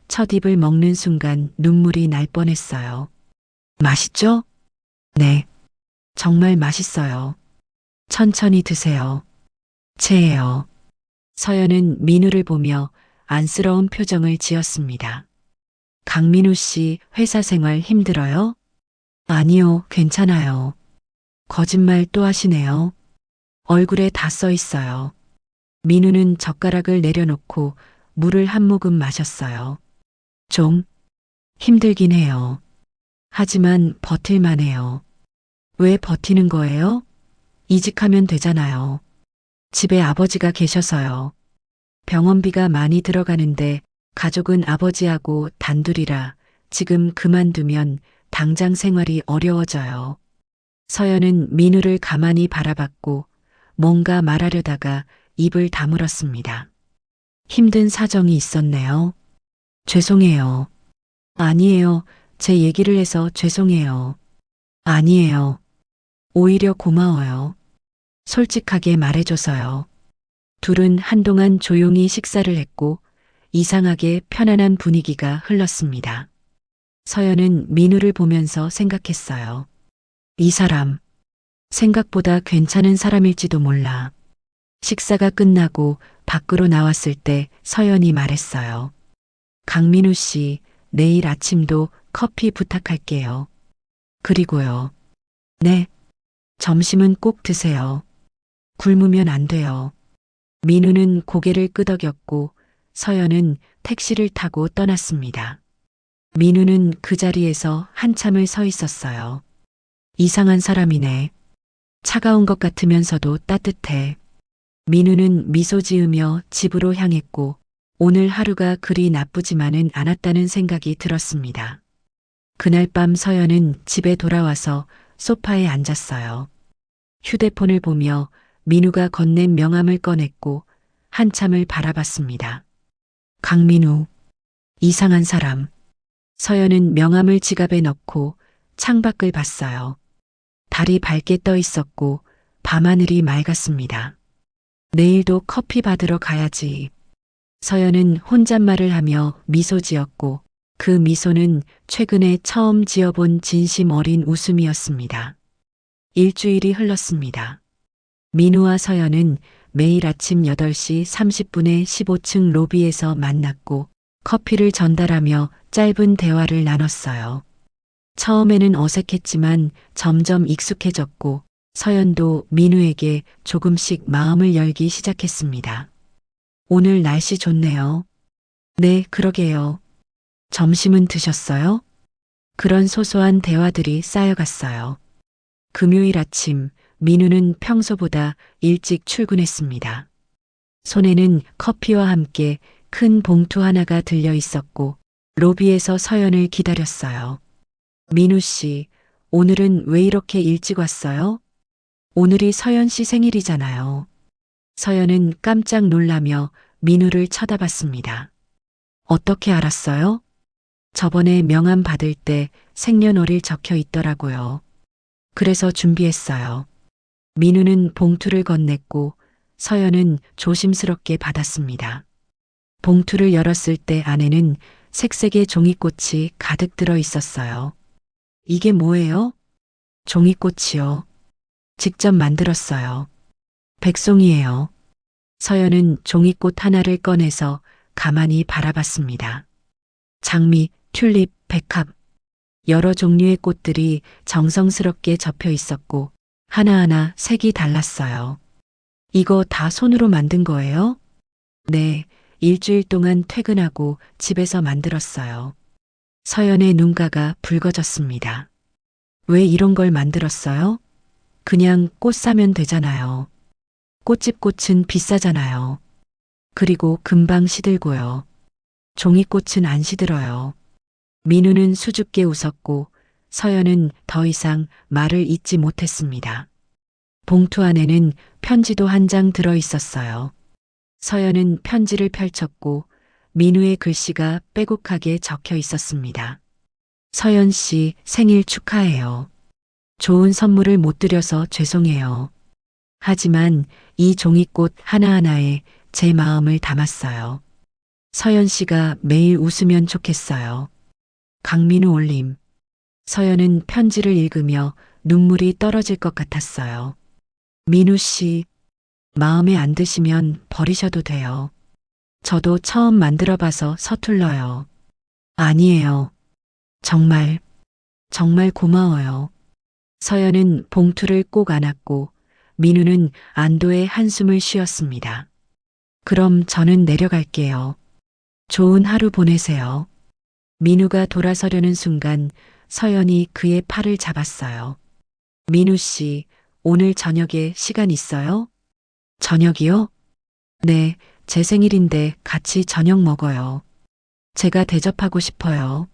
첫 입을 먹는 순간 눈물이 날 뻔했어요. 맛있죠? 네. 정말 맛있어요. 천천히 드세요. 체해요. 서연은 민우를 보며 안쓰러운 표정을 지었습니다. 강민우 씨 회사 생활 힘들어요? 아니요, 괜찮아요. 거짓말 또 하시네요. 얼굴에 다 써 있어요. 민우는 젓가락을 내려놓고 물을 한 모금 마셨어요. 좀 힘들긴 해요. 하지만 버틸만 해요. 왜 버티는 거예요? 이직하면 되잖아요. 집에 아버지가 계셔서요. 병원비가 많이 들어가는데 가족은 아버지하고 단둘이라 지금 그만두면 당장 생활이 어려워져요. 서연은 민우를 가만히 바라봤고 뭔가 말하려다가 입을 다물었습니다. 힘든 사정이 있었네요. 죄송해요. 아니에요. 제 얘기를 해서 죄송해요. 아니에요. 오히려 고마워요. 솔직하게 말해줘서요. 둘은 한동안 조용히 식사를 했고 이상하게 편안한 분위기가 흘렀습니다. 서연은 민우를 보면서 생각했어요. 이 사람, 생각보다 괜찮은 사람일지도 몰라. 식사가 끝나고 밖으로 나왔을 때 서연이 말했어요. 강민우 씨, 내일 아침도 커피 부탁할게요. 그리고요. 네. 점심은 꼭 드세요. 굶으면 안 돼요. 민우는 고개를 끄덕였고 서연은 택시를 타고 떠났습니다. 민우는 그 자리에서 한참을 서 있었어요. 이상한 사람이네. 차가운 것 같으면서도 따뜻해. 민우는 미소 지으며 집으로 향했고 오늘 하루가 그리 나쁘지만은 않았다는 생각이 들었습니다. 그날 밤 서연은 집에 돌아와서 소파에 앉았어요. 휴대폰을 보며 민우가 건넨 명함을 꺼냈고 한참을 바라봤습니다. 강민우, 이상한 사람. 서연은 명함을 지갑에 넣고 창밖을 봤어요. 달이 밝게 떠 있었고 밤하늘이 맑았습니다. 내일도 커피 받으러 가야지. 서연은 혼잣말을 하며 미소 지었고 그 미소는 최근에 처음 지어본 진심 어린 웃음이었습니다. 일주일이 흘렀습니다. 민우와 서연은 매일 아침 8시 30분에 15층 로비에서 만났고 커피를 전달하며 짧은 대화를 나눴어요. 처음에는 어색했지만 점점 익숙해졌고 서연도 민우에게 조금씩 마음을 열기 시작했습니다. 오늘 날씨 좋네요. 네, 그러게요. 점심은 드셨어요? 그런 소소한 대화들이 쌓여갔어요. 금요일 아침 민우는 평소보다 일찍 출근했습니다. 손에는 커피와 함께 큰 봉투 하나가 들려 있었고 로비에서 서연을 기다렸어요. 민우 씨, 오늘은 왜 이렇게 일찍 왔어요? 오늘이 서연 씨 생일이잖아요. 서연은 깜짝 놀라며 민우를 쳐다봤습니다. 어떻게 알았어요? 저번에 명함 받을 때 생년월일 적혀 있더라고요. 그래서 준비했어요. 민우는 봉투를 건넸고 서연은 조심스럽게 받았습니다. 봉투를 열었을 때 안에는 색색의 종이꽃이 가득 들어 있었어요. 이게 뭐예요? 종이꽃이요. 직접 만들었어요. 백송이에요. 서연은 종이꽃 하나를 꺼내서 가만히 바라봤습니다. 장미, 튤립, 백합, 여러 종류의 꽃들이 정성스럽게 접혀 있었고 하나하나 색이 달랐어요. 이거 다 손으로 만든 거예요? 네, 일주일 동안 퇴근하고 집에서 만들었어요. 서연의 눈가가 붉어졌습니다. 왜 이런 걸 만들었어요? 그냥 꽃 사면 되잖아요. 꽃집 꽃은 비싸잖아요. 그리고 금방 시들고요. 종이꽃은 안 시들어요. 민우는 수줍게 웃었고 서연은 더 이상 말을 잇지 못했습니다. 봉투 안에는 편지도 한 장 들어 있었어요. 서연은 편지를 펼쳤고 민우의 글씨가 빼곡하게 적혀 있었습니다. 서연 씨 생일 축하해요. 좋은 선물을 못 드려서 죄송해요. 하지만 이 종이꽃 하나하나에 제 마음을 담았어요. 서연 씨가 매일 웃으면 좋겠어요. 강민우 올림. 서연은 편지를 읽으며 눈물이 떨어질 것 같았어요. 민우 씨, 마음에 안 드시면 버리셔도 돼요. 저도 처음 만들어 봐서 서툴러요. 아니에요. 정말, 정말 고마워요. 서연은 봉투를 꼭 안았고 민우는 안도의 한숨을 쉬었습니다. 그럼 저는 내려갈게요. 좋은 하루 보내세요. 민우가 돌아서려는 순간 서연이 그의 팔을 잡았어요. 민우 씨, 오늘 저녁에 시간 있어요? 저녁이요? 네, 제 생일인데 같이 저녁 먹어요. 제가 대접하고 싶어요.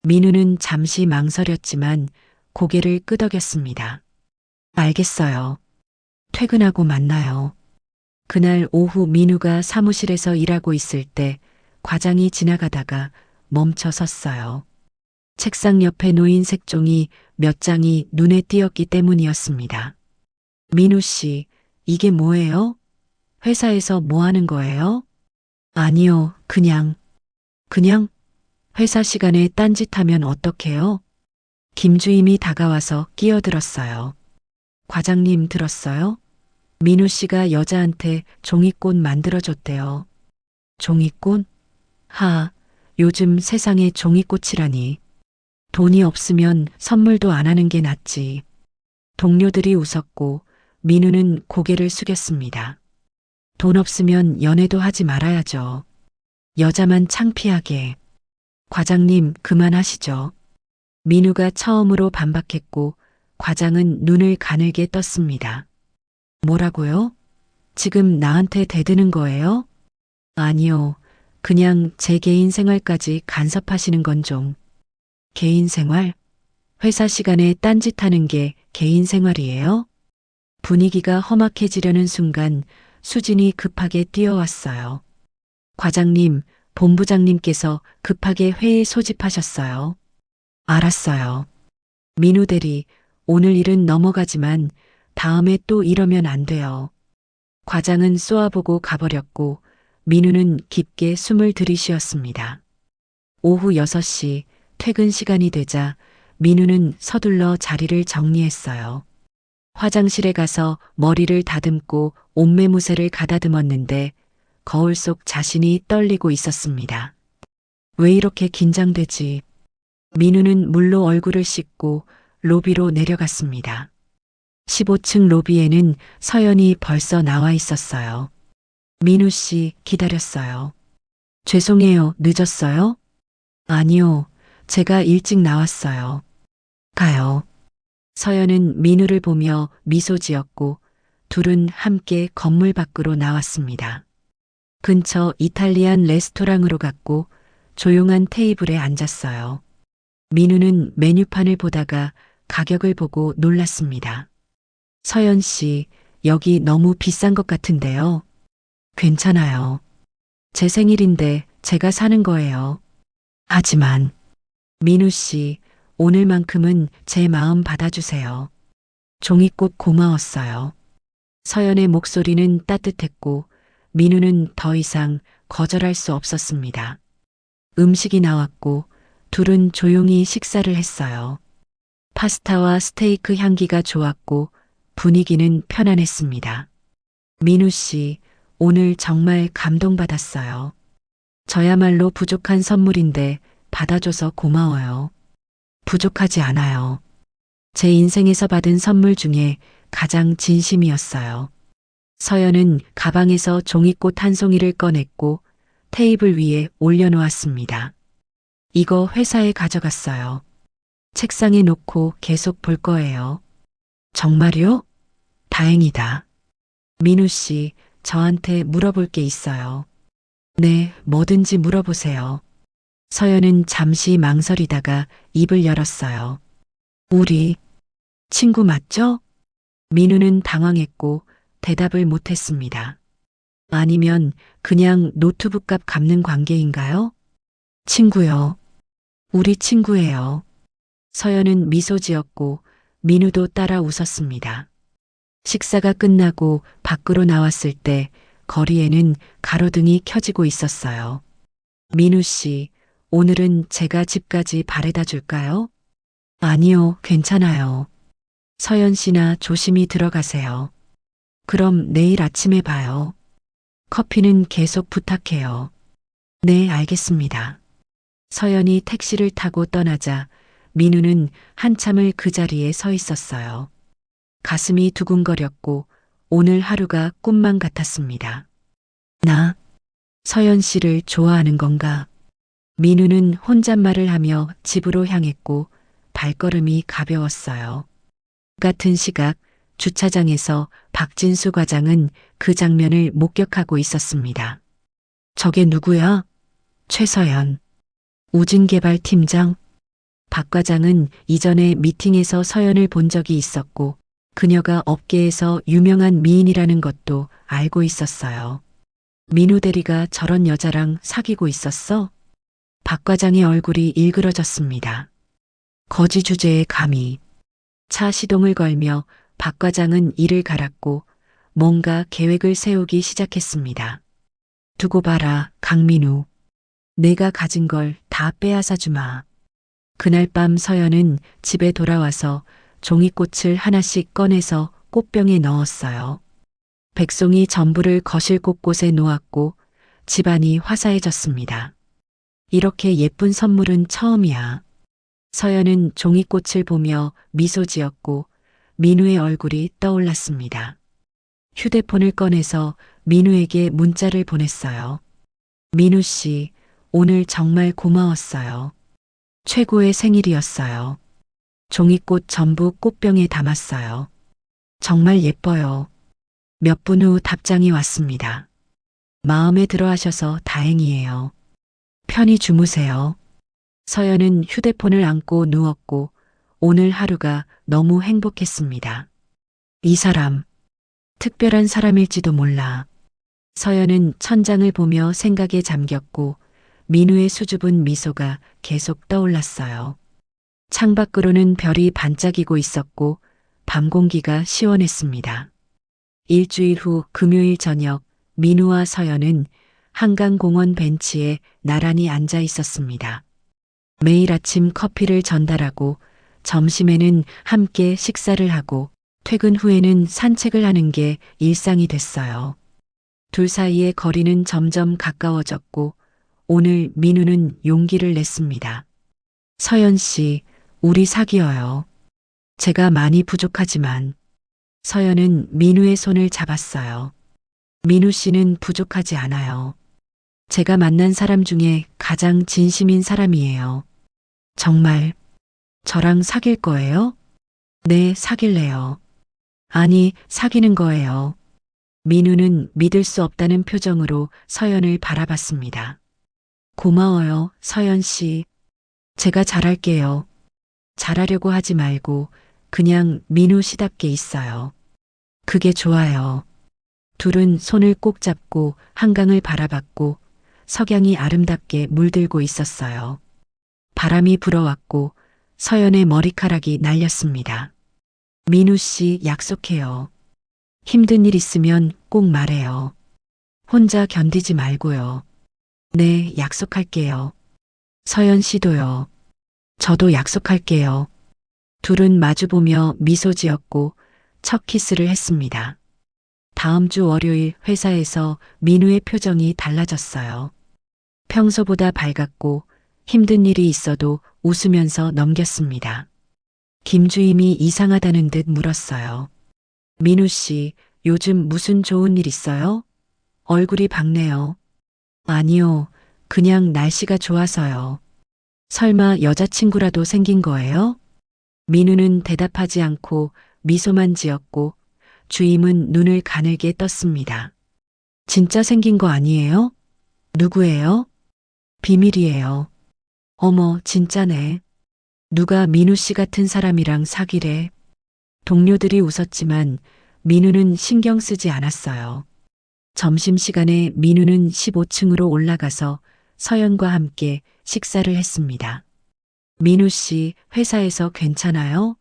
민우는 잠시 망설였지만 고개를 끄덕였습니다. 알겠어요. 퇴근하고 만나요. 그날 오후 민우가 사무실에서 일하고 있을 때 과장이 지나가다가 멈춰 섰어요. 책상 옆에 놓인 색종이 몇 장이 눈에 띄었기 때문이었습니다. 민우 씨, 이게 뭐예요? 회사에서 뭐 하는 거예요? 아니요, 그냥. 회사 시간에 딴짓하면 어떡해요? 김주임이 다가와서 끼어들었어요. 과장님 들었어요? 민우 씨가 여자한테 종이꽃 만들어줬대요. 종이꽃? 요즘 세상에 종이꽃이라니. 돈이 없으면 선물도 안 하는 게 낫지. 동료들이 웃었고 민우는 고개를 숙였습니다. 돈 없으면 연애도 하지 말아야죠. 여자만 창피하게. 과장님 그만하시죠. 민우가 처음으로 반박했고 과장은 눈을 가늘게 떴습니다. 뭐라고요? 지금 나한테 대드는 거예요? 아니요. 그냥 제 개인 생활까지 간섭하시는 건 좀. 개인 생활? 회사 시간에 딴짓하는 게 개인 생활이에요? 분위기가 험악해지려는 순간 수진이 급하게 뛰어왔어요. 과장님, 본부장님께서 급하게 회의 소집하셨어요. 알았어요. 민우 대리, 오늘 일은 넘어가지만 다음에 또 이러면 안 돼요. 과장은 쏘아보고 가버렸고 민우는 깊게 숨을 들이쉬었습니다. 오후 6시 퇴근 시간이 되자 민우는 서둘러 자리를 정리했어요. 화장실에 가서 머리를 다듬고 옷매무새를 가다듬었는데 거울 속 자신이 떨리고 있었습니다. 왜 이렇게 긴장되지? 민우는 물로 얼굴을 씻고 로비로 내려갔습니다. 15층 로비에는 서연이 벌써 나와 있었어요. 민우 씨 기다렸어요. 죄송해요, 늦었어요? 아니요, 제가 일찍 나왔어요. 가요. 서연은 민우를 보며 미소 지었고 둘은 함께 건물 밖으로 나왔습니다. 근처 이탈리안 레스토랑으로 갔고 조용한 테이블에 앉았어요. 민우는 메뉴판을 보다가 가격을 보고 놀랐습니다. 서연 씨, 여기 너무 비싼 것 같은데요. 괜찮아요. 제 생일인데 제가 사는 거예요. 하지만 민우 씨, 오늘만큼은 제 마음 받아주세요. 종이꽃 고마웠어요. 서연의 목소리는 따뜻했고 민우는 더 이상 거절할 수 없었습니다. 음식이 나왔고 둘은 조용히 식사를 했어요. 파스타와 스테이크 향기가 좋았고 분위기는 편안했습니다. 민우 씨, 오늘 정말 감동받았어요. 저야말로 부족한 선물인데 받아줘서 고마워요. 부족하지 않아요. 제 인생에서 받은 선물 중에 가장 진심이었어요. 서연은 가방에서 종이꽃 한 송이를 꺼냈고 테이블 위에 올려놓았습니다. 이거 회사에 가져갔어요. 책상에 놓고 계속 볼 거예요. 정말요? 다행이다. 민우 씨, 저한테 물어볼 게 있어요. 네, 뭐든지 물어보세요. 서연은 잠시 망설이다가 입을 열었어요. 우리 친구 맞죠? 민우는 당황했고 대답을 못했습니다. 아니면 그냥 노트북 값 갚는 관계인가요? 친구요. 우리 친구예요. 서연은 미소 지었고 민우도 따라 웃었습니다. 식사가 끝나고 밖으로 나왔을 때 거리에는 가로등이 켜지고 있었어요. 민우 씨, 오늘은 제가 집까지 바래다 줄까요? 아니요, 괜찮아요. 서연 씨나 조심히 들어가세요. 그럼 내일 아침에 봐요. 커피는 계속 부탁해요. 네, 알겠습니다. 서연이 택시를 타고 떠나자 민우는 한참을 그 자리에 서 있었어요. 가슴이 두근거렸고 오늘 하루가 꿈만 같았습니다. 나 서연 씨를 좋아하는 건가? 민우는 혼잣말을 하며 집으로 향했고 발걸음이 가벼웠어요. 같은 시각 주차장에서 박진수 과장은 그 장면을 목격하고 있었습니다. 저게 누구야? 최서연. 우진개발팀장. 박 과장은 이전에 미팅에서 서연을 본 적이 있었고 그녀가 업계에서 유명한 미인이라는 것도 알고 있었어요. 민우 대리가 저런 여자랑 사귀고 있었어? 박 과장의 얼굴이 일그러졌습니다. 거지 주제에 감히. 차 시동을 걸며 박 과장은 이를 갈았고 뭔가 계획을 세우기 시작했습니다. 두고 봐라, 강민우. 내가 가진 걸 다 빼앗아 주마. 그날 밤 서연은 집에 돌아와서 종이꽃을 하나씩 꺼내서 꽃병에 넣었어요. 백송이 전부를 거실 곳곳에 놓았고 집안이 화사해졌습니다. 이렇게 예쁜 선물은 처음이야. 서연은 종이꽃을 보며 미소 지었고 민우의 얼굴이 떠올랐습니다. 휴대폰을 꺼내서 민우에게 문자를 보냈어요. 민우 씨, 오늘 정말 고마웠어요. 최고의 생일이었어요. 종이꽃 전부 꽃병에 담았어요. 정말 예뻐요. 몇 분 후 답장이 왔습니다. 마음에 들어 하셔서 다행이에요. 편히 주무세요. 서연은 휴대폰을 안고 누웠고 오늘 하루가 너무 행복했습니다. 이 사람, 특별한 사람일지도 몰라. 서연은 천장을 보며 생각에 잠겼고 민우의 수줍은 미소가 계속 떠올랐어요. 창밖으로는 별이 반짝이고 있었고 밤 공기가 시원했습니다. 일주일 후 금요일 저녁 민우와 서연은 한강공원 벤치에 나란히 앉아 있었습니다. 매일 아침 커피를 전달하고 점심에는 함께 식사를 하고 퇴근 후에는 산책을 하는 게 일상이 됐어요. 둘 사이의 거리는 점점 가까워졌고 오늘 민우는 용기를 냈습니다. 서연 씨, 우리 사귀어요. 제가 많이 부족하지만. 서연은 민우의 손을 잡았어요. 민우 씨는 부족하지 않아요. 제가 만난 사람 중에 가장 진심인 사람이에요. 정말 저랑 사귈 거예요? 네, 사귈래요. 아니, 사귀는 거예요. 민우는 믿을 수 없다는 표정으로 서연을 바라봤습니다. 고마워요, 서연 씨. 제가 잘할게요. 잘하려고 하지 말고 그냥 민우 씨답게 있어요. 그게 좋아요. 둘은 손을 꼭 잡고 한강을 바라봤고 석양이 아름답게 물들고 있었어요. 바람이 불어왔고 서연의 머리카락이 날렸습니다. 민우 씨 약속해요. 힘든 일 있으면 꼭 말해요. 혼자 견디지 말고요. 네, 약속할게요. 서연 씨도요. 저도 약속할게요. 둘은 마주보며 미소 지었고 첫 키스를 했습니다. 다음 주 월요일 회사에서 민우의 표정이 달라졌어요. 평소보다 밝았고 힘든 일이 있어도 웃으면서 넘겼습니다. 김주임이 이상하다는 듯 물었어요. 민우 씨, 요즘 무슨 좋은 일 있어요? 얼굴이 밝네요. 아니요, 그냥 날씨가 좋아서요. 설마 여자친구라도 생긴 거예요? 민우는 대답하지 않고 미소만 지었고 주임은 눈을 가늘게 떴습니다. 진짜 생긴 거 아니에요? 누구예요? 비밀이에요. 어머, 진짜네. 누가 민우 씨 같은 사람이랑 사귀래? 동료들이 웃었지만 민우는 신경 쓰지 않았어요. 점심시간에 민우는 15층으로 올라가서 서연과 함께 식사를 했습니다. 민우 씨, 회사에서 괜찮아요?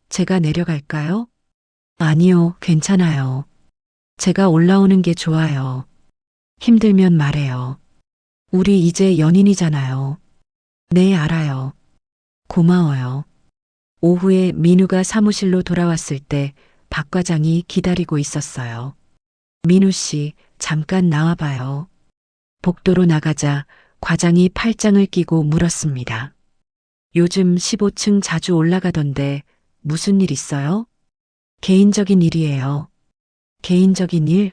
제가 내려갈까요? 아니요, 괜찮아요. 제가 올라오는 게 좋아요. 힘들면 말해요. 우리 이제 연인이잖아요. 네, 알아요. 고마워요. 오후에 민우가 사무실로 돌아왔을 때 박 과장이 기다리고 있었어요. 민우 씨, 잠깐 나와봐요. 복도로 나가자 과장이 팔짱을 끼고 물었습니다. 요즘 15층 자주 올라가던데 무슨 일 있어요? 개인적인 일이에요. 개인적인 일?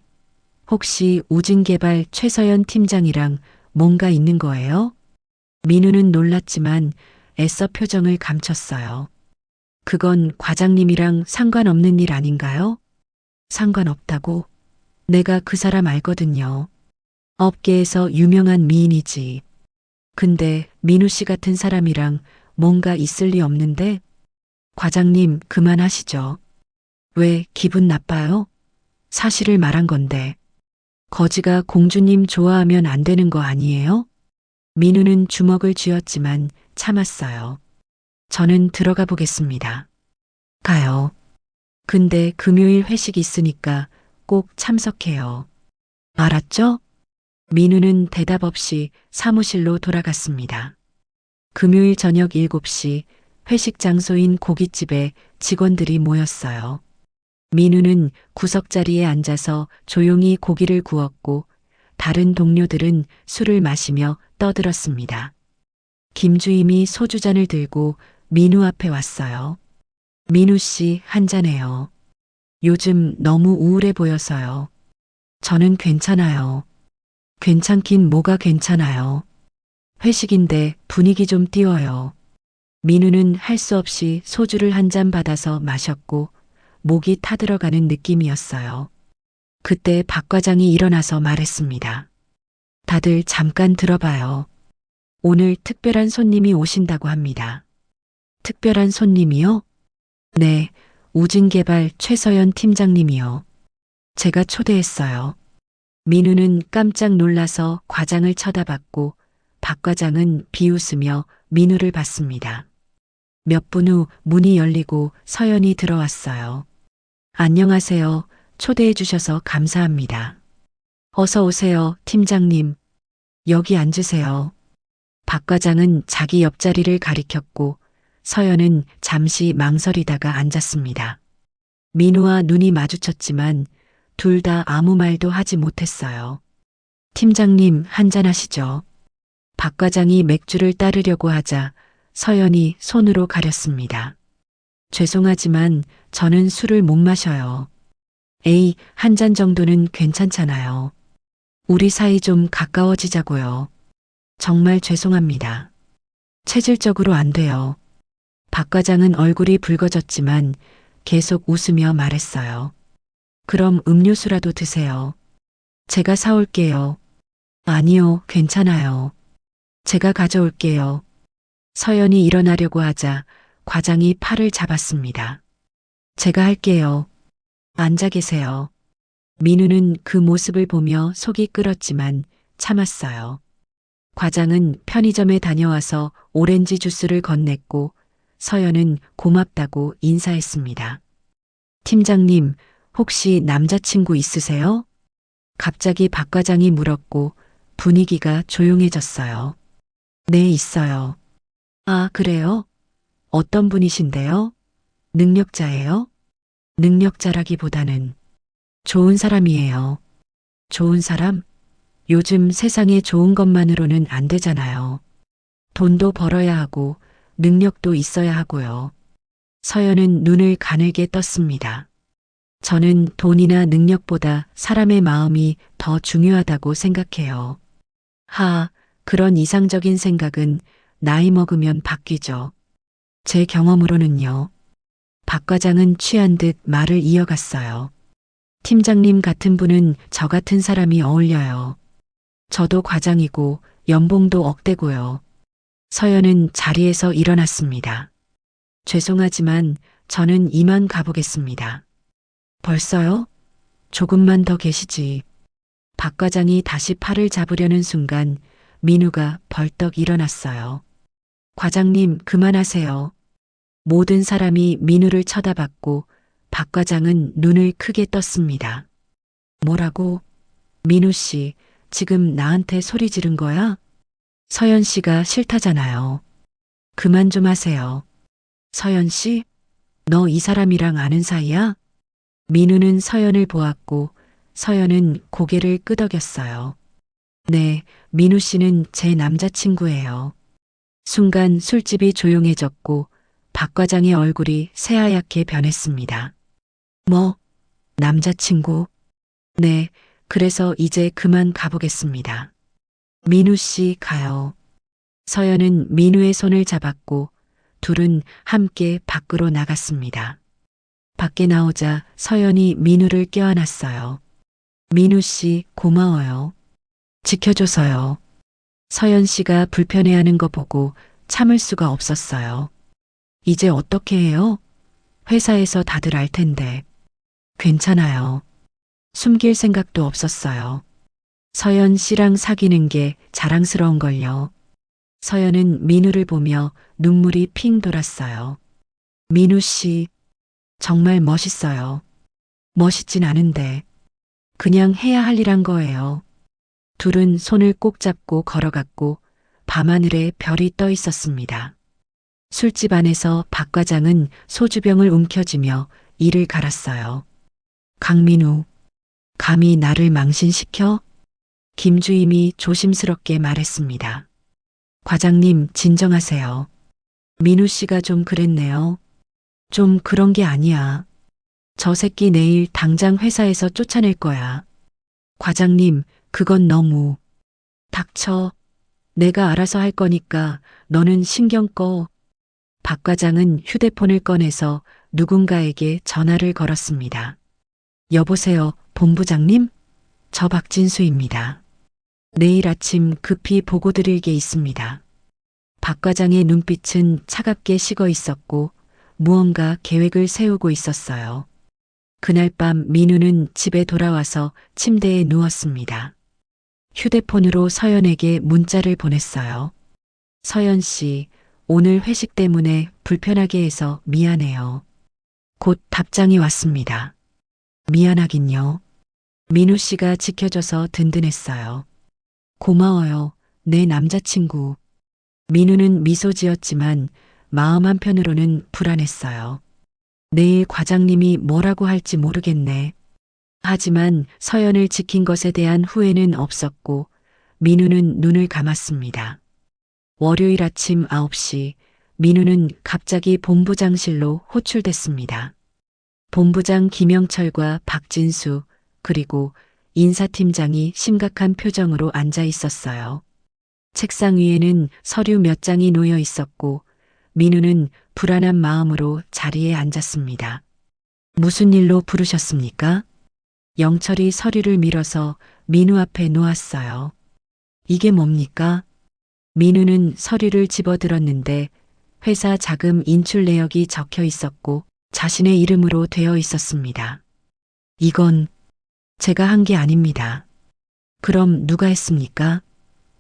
혹시 우진개발 최서연 팀장이랑 뭔가 있는 거예요? 민우는 놀랐지만 애써 표정을 감췄어요. 그건 과장님이랑 상관없는 일 아닌가요? 상관없다고? 내가 그 사람 알거든요. 업계에서 유명한 미인이지. 근데 민우 씨 같은 사람이랑 뭔가 있을 리 없는데? 과장님, 그만하시죠. 왜 기분 나빠요? 사실을 말한 건데. 거지가 공주님 좋아하면 안 되는 거 아니에요? 민우는 주먹을 쥐었지만 참았어요. 저는 들어가 보겠습니다. 가요. 근데 금요일 회식 있으니까 꼭 참석해요. 알았죠? 민우는 대답 없이 사무실로 돌아갔습니다. 금요일 저녁 7시 회식 장소인 고깃집에 직원들이 모였어요. 민우는 구석자리에 앉아서 조용히 고기를 구웠고 다른 동료들은 술을 마시며 떠들었습니다. 김주임이 소주잔을 들고 민우 앞에 왔어요. 민우 씨, 한잔해요. 요즘 너무 우울해 보여서요. 저는 괜찮아요. 괜찮긴 뭐가 괜찮아요. 회식인데 분위기 좀 띄워요. 민우는 할 수 없이 소주를 한 잔 받아서 마셨고 목이 타들어가는 느낌이었어요. 그때 박 과장이 일어나서 말했습니다. 다들 잠깐 들어봐요. 오늘 특별한 손님이 오신다고 합니다. 특별한 손님이요? 네, 우진개발 최서연 팀장님이요. 제가 초대했어요. 민우는 깜짝 놀라서 과장을 쳐다봤고 박 과장은 비웃으며 민우를 봤습니다. 몇 분 후 문이 열리고 서연이 들어왔어요. 안녕하세요. 초대해 주셔서 감사합니다. 어서 오세요, 팀장님. 여기 앉으세요. 박 과장은 자기 옆자리를 가리켰고 서연은 잠시 망설이다가 앉았습니다. 민우와 눈이 마주쳤지만 둘 다 아무 말도 하지 못했어요. 팀장님, 한잔하시죠. 박 과장이 맥주를 따르려고 하자 서연이 손으로 가렸습니다. 죄송하지만 저는 술을 못 마셔요. 에이, 한 잔 정도는 괜찮잖아요. 우리 사이 좀 가까워지자고요. 정말 죄송합니다. 체질적으로 안 돼요. 박 과장은 얼굴이 붉어졌지만 계속 웃으며 말했어요. 그럼 음료수라도 드세요. 제가 사올게요. 아니요, 괜찮아요. 제가 가져올게요. 서연이 일어나려고 하자 과장이 팔을 잡았습니다. 제가 할게요. 앉아 계세요. 민우는 그 모습을 보며 속이 끓었지만 참았어요. 과장은 편의점에 다녀와서 오렌지 주스를 건넸고 서연은 고맙다고 인사했습니다. 팀장님, 혹시 남자친구 있으세요? 갑자기 박 과장이 물었고 분위기가 조용해졌어요. 네, 있어요. 아, 그래요? 어떤 분이신데요? 능력자예요? 능력자라기보다는 좋은 사람이에요. 좋은 사람? 요즘 세상에 좋은 것만으로는 안 되잖아요. 돈도 벌어야 하고 능력도 있어야 하고요. 서연은 눈을 가늘게 떴습니다. 저는 돈이나 능력보다 사람의 마음이 더 중요하다고 생각해요. 그런 이상적인 생각은 나이 먹으면 바뀌죠. 제 경험으로는요. 박 과장은 취한 듯 말을 이어갔어요. 팀장님 같은 분은 저 같은 사람이 어울려요. 저도 과장이고 연봉도 억대고요. 서연은 자리에서 일어났습니다. 죄송하지만 저는 이만 가보겠습니다. 벌써요? 조금만 더 계시지. 박 과장이 다시 팔을 잡으려는 순간 민우가 벌떡 일어났어요. 과장님, 그만하세요. 모든 사람이 민우를 쳐다봤고 박 과장은 눈을 크게 떴습니다. 뭐라고? 민우 씨, 지금 나한테 소리 지른 거야? 서연 씨가 싫다잖아요. 그만 좀 하세요. 서연 씨? 너 이 사람이랑 아는 사이야? 민우는 서연을 보았고 서연은 고개를 끄덕였어요. 네, 민우 씨는 제 남자친구예요. 순간 술집이 조용해졌고 박 과장의 얼굴이 새하얗게 변했습니다. 뭐? 남자친구? 네, 그래서 이제 그만 가보겠습니다. 민우 씨 가요. 서연은 민우의 손을 잡았고 둘은 함께 밖으로 나갔습니다. 밖에 나오자 서연이 민우를 껴안았어요. 민우 씨 고마워요. 지켜줘서요. 서연 씨가 불편해하는 거 보고 참을 수가 없었어요. 이제 어떻게 해요? 회사에서 다들 알 텐데. 괜찮아요. 숨길 생각도 없었어요. 서연 씨랑 사귀는 게 자랑스러운걸요. 서연은 민우를 보며 눈물이 핑 돌았어요. 민우 씨, 정말 멋있어요. 멋있진 않은데, 그냥 해야 할 일 한 거예요. 둘은 손을 꼭 잡고 걸어갔고, 밤하늘에 별이 떠 있었습니다. 술집 안에서 박 과장은 소주병을 움켜쥐며 이를 갈았어요. 강민우, 감히 나를 망신시켜? 김주임이 조심스럽게 말했습니다. 과장님, 진정하세요. 민우 씨가 좀 그랬네요. 좀 그런 게 아니야. 저 새끼 내일 당장 회사에서 쫓아낼 거야. 과장님, 그건 너무. 닥쳐. 내가 알아서 할 거니까 너는 신경 꺼. 박 과장은 휴대폰을 꺼내서 누군가에게 전화를 걸었습니다. 여보세요, 본부장님? 저 박진수입니다. 내일 아침 급히 보고 드릴 게 있습니다. 박 과장의 눈빛은 차갑게 식어 있었고 무언가 계획을 세우고 있었어요. 그날 밤 민우는 집에 돌아와서 침대에 누웠습니다. 휴대폰으로 서연에게 문자를 보냈어요. 서연 씨, 오늘 회식 때문에 불편하게 해서 미안해요. 곧 답장이 왔습니다. 미안하긴요. 민우 씨가 지켜줘서 든든했어요. 고마워요, 내 남자친구. 민우는 미소 지었지만 마음 한편으로는 불안했어요. 내일 과장님이 뭐라고 할지 모르겠네. 하지만 서연을 지킨 것에 대한 후회는 없었고 민우는 눈을 감았습니다. 월요일 아침 9시 민우는 갑자기 본부장실로 호출됐습니다. 본부장 김영철과 박진수 그리고 인사팀장이 심각한 표정으로 앉아 있었어요. 책상 위에는 서류 몇 장이 놓여 있었고 민우는 불안한 마음으로 자리에 앉았습니다. 무슨 일로 부르셨습니까? 영철이 서류를 밀어서 민우 앞에 놓았어요. 이게 뭡니까? 민우는 서류를 집어들었는데 회사 자금 인출 내역이 적혀 있었고 자신의 이름으로 되어 있었습니다. 이건 제가 한 게 아닙니다. 그럼 누가 했습니까?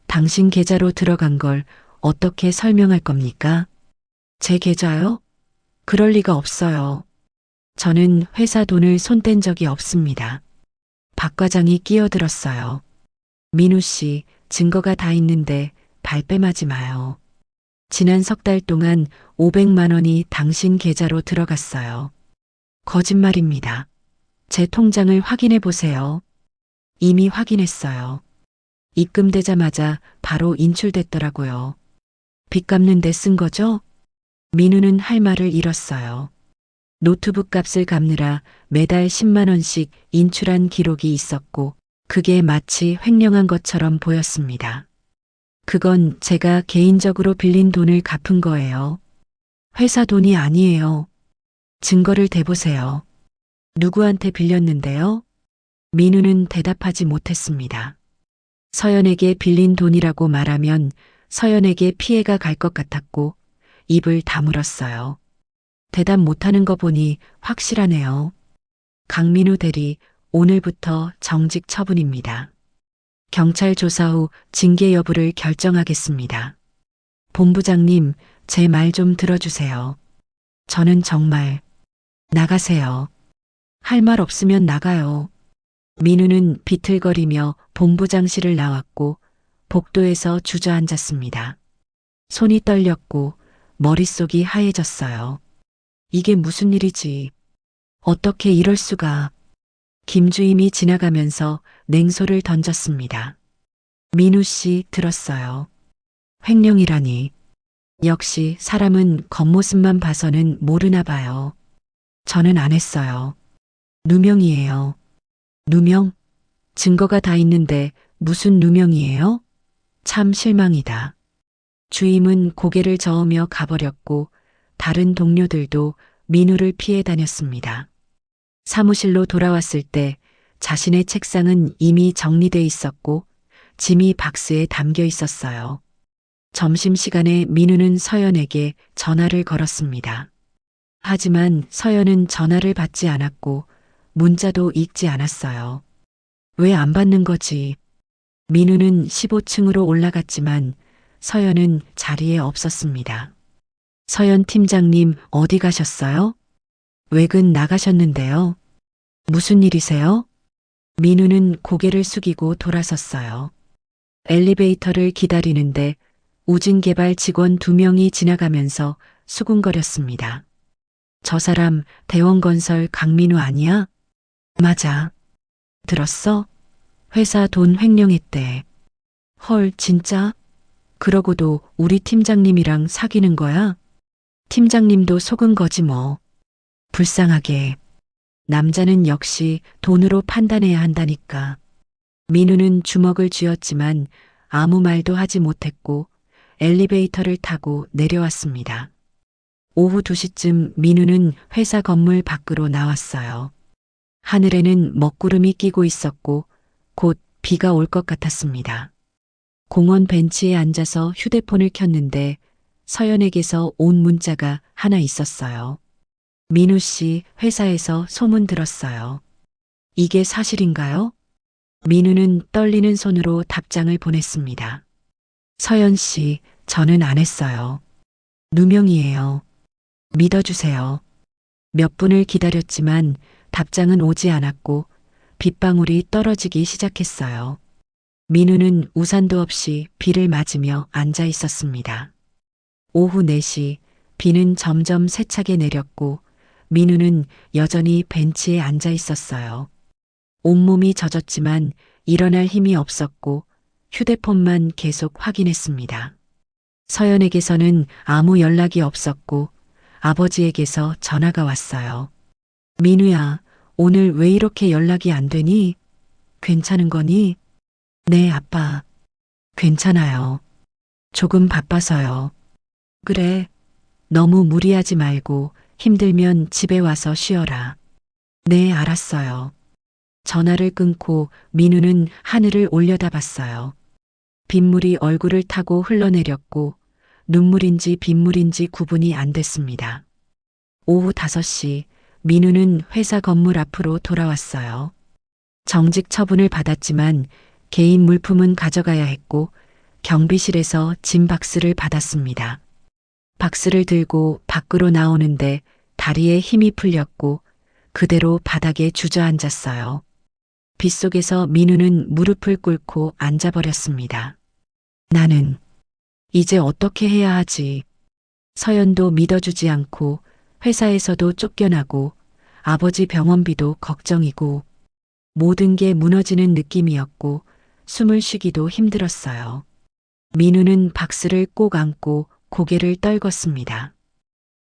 당신 계좌로 들어간 걸 어떻게 설명할 겁니까? 제 계좌요? 그럴 리가 없어요. 저는 회사 돈을 손댄 적이 없습니다. 박 과장이 끼어들었어요. 민우 씨, 증거가 다 있는데 발뺌하지 마요. 지난 석 달 동안 500만 원이 당신 계좌로 들어갔어요. 거짓말입니다. 제 통장을 확인해 보세요. 이미 확인했어요. 입금되자마자 바로 인출됐더라고요. 빚 갚는 데 쓴 거죠? 민우는 할 말을 잃었어요. 노트북 값을 갚느라 매달 10만 원씩 인출한 기록이 있었고 그게 마치 횡령한 것처럼 보였습니다. 그건 제가 개인적으로 빌린 돈을 갚은 거예요. 회사 돈이 아니에요. 증거를 대보세요. 누구한테 빌렸는데요? 민우는 대답하지 못했습니다. 서연에게 빌린 돈이라고 말하면 서연에게 피해가 갈 것 같았고 입을 다물었어요. 대답 못하는 거 보니 확실하네요. 강민우 대리, 오늘부터 정직 처분입니다. 경찰 조사 후 징계 여부를 결정하겠습니다. 본부장님, 제 말 좀 들어주세요. 저는 정말 나가세요. 할 말 없으면 나가요. 민우는 비틀거리며 본부장실을 나왔고 복도에서 주저앉았습니다. 손이 떨렸고 머릿속이 하얘졌어요. 이게 무슨 일이지? 어떻게 이럴 수가? 김주임이 지나가면서 냉소를 던졌습니다. 민우 씨 들었어요. 횡령이라니. 역시 사람은 겉모습만 봐서는 모르나 봐요. 저는 안 했어요. 누명이에요. 누명? 증거가 다 있는데 무슨 누명이에요? 참 실망이다. 주임은 고개를 저으며 가버렸고 다른 동료들도 민우를 피해 다녔습니다. 사무실로 돌아왔을 때 자신의 책상은 이미 정리돼 있었고 짐이 박스에 담겨 있었어요. 점심시간에 민우는 서연에게 전화를 걸었습니다. 하지만 서연은 전화를 받지 않았고 문자도 읽지 않았어요. 왜 안 받는 거지? 민우는 15층으로 올라갔지만 서연은 자리에 없었습니다. 서연 팀장님 어디 가셨어요? 외근 나가셨는데요. 무슨 일이세요? 민우는 고개를 숙이고 돌아섰어요. 엘리베이터를 기다리는데 우진개발 직원 2명이 지나가면서 수군거렸습니다. 저 사람 대원건설 강민우 아니야? 맞아. 들었어? 회사 돈 횡령했대. 헐, 진짜? 그러고도 우리 팀장님이랑 사귀는 거야? 팀장님도 속은 거지 뭐. 불쌍하게. 남자는 역시 돈으로 판단해야 한다니까. 민우는 주먹을 쥐었지만 아무 말도 하지 못했고 엘리베이터를 타고 내려왔습니다. 오후 2시쯤 민우는 회사 건물 밖으로 나왔어요. 하늘에는 먹구름이 끼고 있었고 곧 비가 올 것 같았습니다. 공원 벤치에 앉아서 휴대폰을 켰는데 서연에게서 온 문자가 하나 있었어요. 민우 씨 회사에서 소문 들었어요. 이게 사실인가요? 민우는 떨리는 손으로 답장을 보냈습니다. 서연 씨, 저는 안 했어요. 누명이에요. 믿어주세요. 몇 분을 기다렸지만 답장은 오지 않았고 빗방울이 떨어지기 시작했어요. 민우는 우산도 없이 비를 맞으며 앉아 있었습니다. 오후 4시 비는 점점 세차게 내렸고 민우는 여전히 벤치에 앉아 있었어요. 온몸이 젖었지만 일어날 힘이 없었고 휴대폰만 계속 확인했습니다. 서연에게서는 아무 연락이 없었고 아버지에게서 전화가 왔어요. 민우야, 오늘 왜 이렇게 연락이 안 되니? 괜찮은 거니? 네, 아빠. 괜찮아요. 조금 바빠서요. 그래. 너무 무리하지 말고 힘들면 집에 와서 쉬어라. 네, 알았어요. 전화를 끊고 민우는 하늘을 올려다봤어요. 빗물이 얼굴을 타고 흘러내렸고 눈물인지 빗물인지 구분이 안 됐습니다. 오후 5시 민우는 회사 건물 앞으로 돌아왔어요. 정직 처분을 받았지만 개인 물품은 가져가야 했고 경비실에서 짐 박스를 받았습니다. 박스를 들고 밖으로 나오는데 다리에 힘이 풀렸고 그대로 바닥에 주저앉았어요. 빗속에서 민우는 무릎을 꿇고 앉아버렸습니다. 나는 이제 어떻게 해야 하지? 서연도 믿어주지 않고 회사에서도 쫓겨나고 아버지 병원비도 걱정이고 모든 게 무너지는 느낌이었고 숨을 쉬기도 힘들었어요. 민우는 박스를 꼭 안고 고개를 떨궜습니다.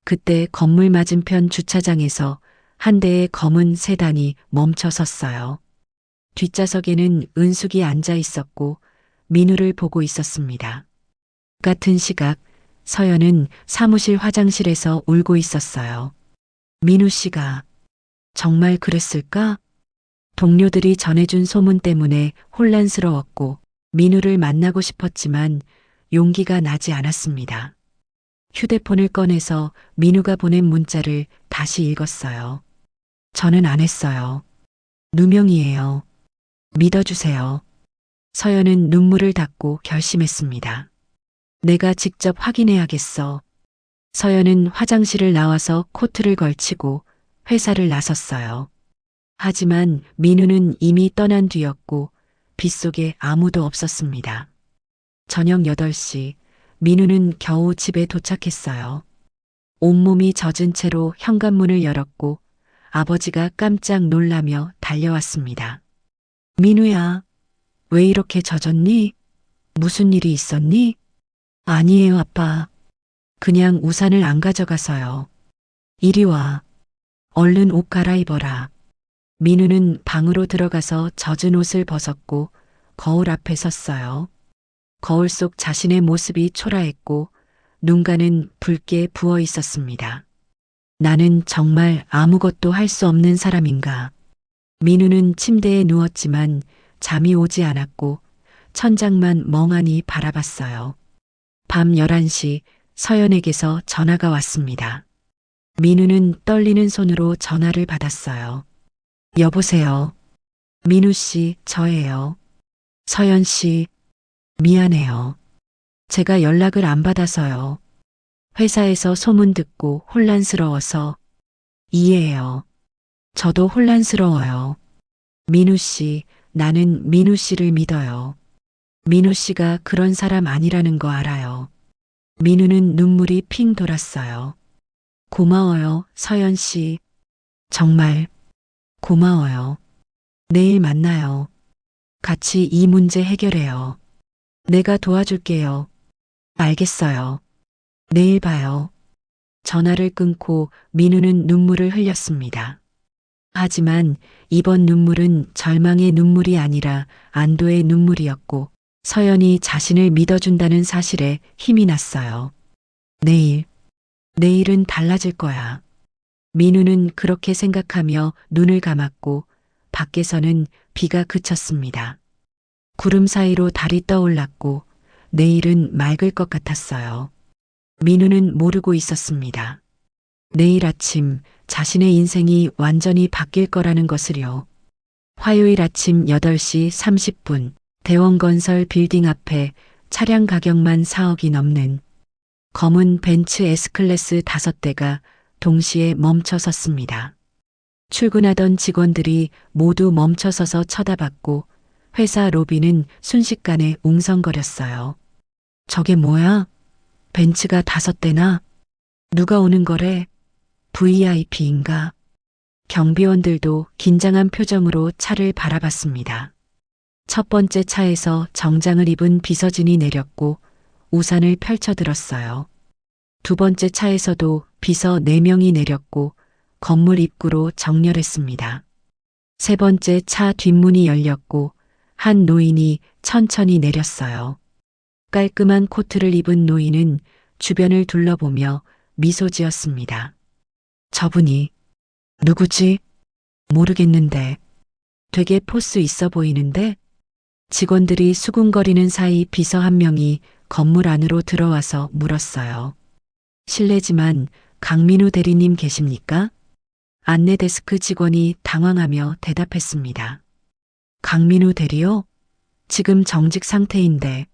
그때 건물 맞은편 주차장에서 한 대의 검은 세단이 멈춰 섰어요. 뒷좌석에는 은숙이 앉아 있었고 민우를 보고 있었습니다. 같은 시각 서연은 사무실 화장실에서 울고 있었어요. 민우 씨가 정말 그랬을까? 동료들이 전해준 소문 때문에 혼란스러웠고 민우를 만나고 싶었지만 용기가 나지 않았습니다. 휴대폰을 꺼내서 민우가 보낸 문자를 다시 읽었어요. 저는 안 했어요. 누명이에요. 믿어주세요. 서연은 눈물을 닦고 결심했습니다. 내가 직접 확인해야겠어. 서연은 화장실을 나와서 코트를 걸치고 회사를 나섰어요. 하지만 민우는 이미 떠난 뒤였고 빗속에 아무도 없었습니다. 저녁 8시 민우는 겨우 집에 도착했어요. 온몸이 젖은 채로 현관문을 열었고 아버지가 깜짝 놀라며 달려왔습니다. 민우야, 왜 이렇게 젖었니? 무슨 일이 있었니? 아니에요, 아빠. 그냥 우산을 안 가져가서요. 이리 와. 얼른 옷 갈아입어라. 민우는 방으로 들어가서 젖은 옷을 벗었고 거울 앞에 섰어요. 거울 속 자신의 모습이 초라했고 눈가는 붉게 부어 있었습니다. 나는 정말 아무것도 할 수 없는 사람인가. 민우는 침대에 누웠지만 잠이 오지 않았고 천장만 멍하니 바라봤어요. 밤 11시 서연에게서 전화가 왔습니다. 민우는 떨리는 손으로 전화를 받았어요. 여보세요. 민우 씨, 저예요. 서연 씨, 미안해요. 제가 연락을 안 받아서요. 회사에서 소문 듣고 혼란스러워서. 이해해요. 저도 혼란스러워요. 민우 씨, 나는 민우 씨를 믿어요. 민우 씨가 그런 사람 아니라는 거 알아요. 민우는 눈물이 핑 돌았어요. 고마워요, 서연 씨. 정말 고마워요. 내일 만나요. 같이 이 문제 해결해요. 내가 도와줄게요. 알겠어요. 내일 봐요. 전화를 끊고 민우는 눈물을 흘렸습니다. 하지만 이번 눈물은 절망의 눈물이 아니라 안도의 눈물이었고 서연이 자신을 믿어준다는 사실에 힘이 났어요. 내일은 달라질 거야. 민우는 그렇게 생각하며 눈을 감았고 밖에서는 비가 그쳤습니다. 구름 사이로 달이 떠올랐고 내일은 맑을 것 같았어요. 민우는 모르고 있었습니다. 내일 아침 자신의 인생이 완전히 바뀔 거라는 것을요. 화요일 아침 8시 30분 대원건설 빌딩 앞에 차량 가격만 4억이 넘는 검은 벤츠 S클래스 5대가 동시에 멈춰 섰습니다. 출근하던 직원들이 모두 멈춰 서서 쳐다봤고 회사 로비는 순식간에 웅성거렸어요. 저게 뭐야? 벤츠가 5대나? 누가 오는 거래? VIP인가? 경비원들도 긴장한 표정으로 차를 바라봤습니다. 첫 번째 차에서 정장을 입은 비서진이 내렸고 우산을 펼쳐들었어요. 두 번째 차에서도 비서 4명이 내렸고 건물 입구로 정렬했습니다. 세 번째 차 뒷문이 열렸고 한 노인이 천천히 내렸어요. 깔끔한 코트를 입은 노인은 주변을 둘러보며 미소 지었습니다. 저분이 누구지? 모르겠는데 되게 포스 있어 보이는데? 직원들이 수군거리는 사이 비서 한 명이 건물 안으로 들어와서 물었어요. 실례지만 강민우 대리님 계십니까? 안내 데스크 직원이 당황하며 대답했습니다. 강민우 대리요? 지금 정직 상태인데.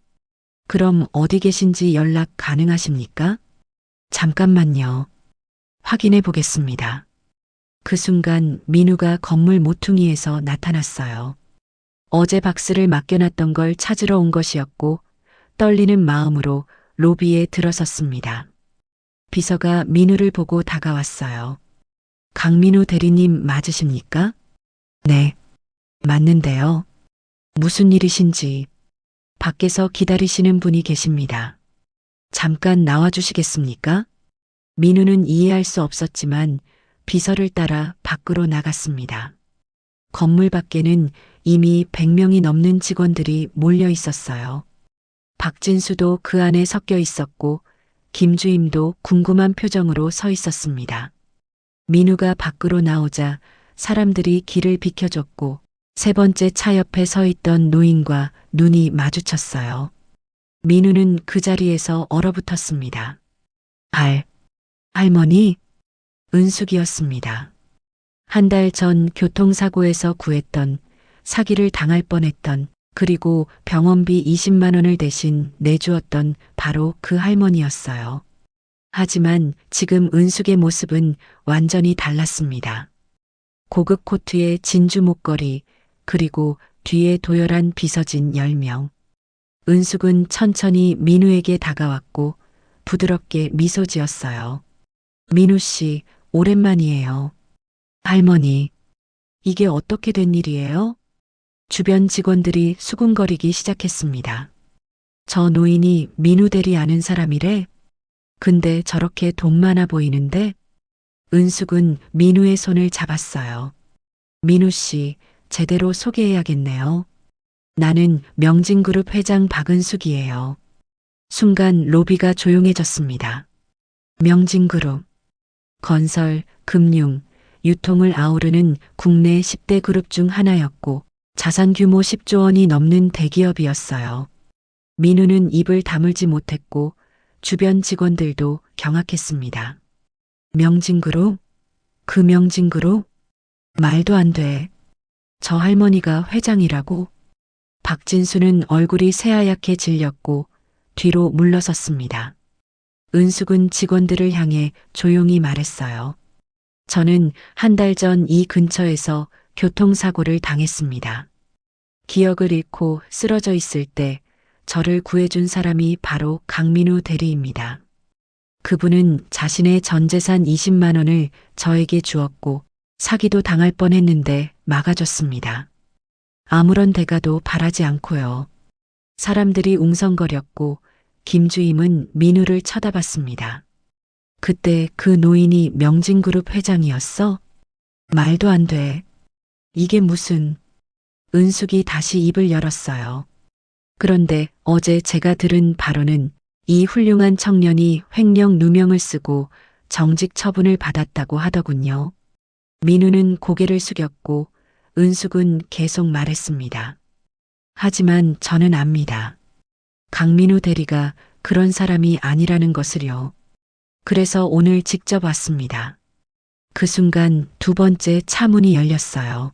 그럼 어디 계신지 연락 가능하십니까? 잠깐만요. 확인해 보겠습니다. 그 순간 민우가 건물 모퉁이에서 나타났어요. 어제 박스를 맡겨놨던 걸 찾으러 온 것이었고 떨리는 마음으로 로비에 들어섰습니다. 비서가 민우를 보고 다가왔어요. 강민우 대리님 맞으십니까? 네, 맞는데요. 무슨 일이신지 밖에서 기다리시는 분이 계십니다. 잠깐 나와주시겠습니까? 민우는 이해할 수 없었지만 비서를 따라 밖으로 나갔습니다. 건물 밖에는 이미 100명이 넘는 직원들이 몰려 있었어요. 박진수도 그 안에 섞여 있었고 김주임도 궁금한 표정으로 서 있었습니다. 민우가 밖으로 나오자 사람들이 길을 비켜줬고 세 번째 차 옆에 서 있던 노인과 눈이 마주쳤어요. 민우는 그 자리에서 얼어붙었습니다. 할머니? 은숙이었습니다. 한 달 전 교통사고에서 구했던, 사기를 당할 뻔했던, 그리고 병원비 20만 원을 대신 내주었던 바로 그 할머니였어요. 하지만 지금 은숙의 모습은 완전히 달랐습니다. 고급 코트에 진주 목걸이, 그리고 뒤에 도열한 비서진 10명. 은숙은 천천히 민우에게 다가왔고 부드럽게 미소 지었어요. 민우 씨, 오랜만이에요. 할머니, 이게 어떻게 된 일이에요? 주변 직원들이 수군거리기 시작했습니다. 저 노인이 민우 대리 아는 사람이래? 근데 저렇게 돈 많아 보이는데? 은숙은 민우의 손을 잡았어요. 민우 씨, 제대로 소개해야겠네요. 나는 명진그룹 회장 박은숙이에요. 순간 로비가 조용해졌습니다. 명진그룹. 건설, 금융, 유통을 아우르는 국내 10대 그룹 중 하나였고 자산 규모 10조 원이 넘는 대기업이었어요. 민우는 입을 다물지 못했고 주변 직원들도 경악했습니다. 명진그룹? 그 명진그룹? 말도 안 돼. 저 할머니가 회장이라고? 박진수는 얼굴이 새하얗게 질렸고 뒤로 물러섰습니다. 은숙은 직원들을 향해 조용히 말했어요. 저는 한 달 전 이 근처에서 교통사고를 당했습니다. 기억을 잃고 쓰러져 있을 때 저를 구해준 사람이 바로 강민우 대리입니다. 그분은 자신의 전 재산 20만 원을 저에게 주었고 사기도 당할 뻔했는데 막아줬습니다. 아무런 대가도 바라지 않고요. 사람들이 웅성거렸고 김주임은 민우를 쳐다봤습니다. 그때 그 노인이 명진그룹 회장이었어? 말도 안 돼. 이게 무슨... 은숙이 다시 입을 열었어요. 그런데 어제 제가 들은 바로는 이 훌륭한 청년이 횡령 누명을 쓰고 정직 처분을 받았다고 하더군요. 민우는 고개를 숙였고 은숙은 계속 말했습니다. 하지만 저는 압니다. 강민우 대리가 그런 사람이 아니라는 것을요. 그래서 오늘 직접 왔습니다. 그 순간 두 번째 차 문이 열렸어요.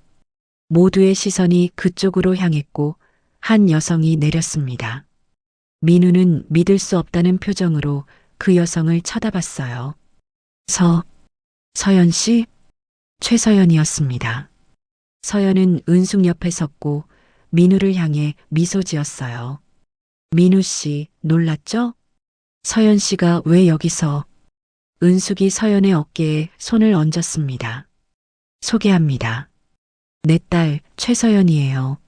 모두의 시선이 그쪽으로 향했고 한 여성이 내렸습니다. 민우는 믿을 수 없다는 표정으로 그 여성을 쳐다봤어요. 서연 씨? 최서연이었습니다. 서연은 은숙 옆에 섰고 민우를 향해 미소 지었어요. 민우 씨, 놀랐죠? 서연 씨가 왜 여기서? 은숙이 서연의 어깨에 손을 얹었습니다. 소개합니다. 내 딸 최서연이에요.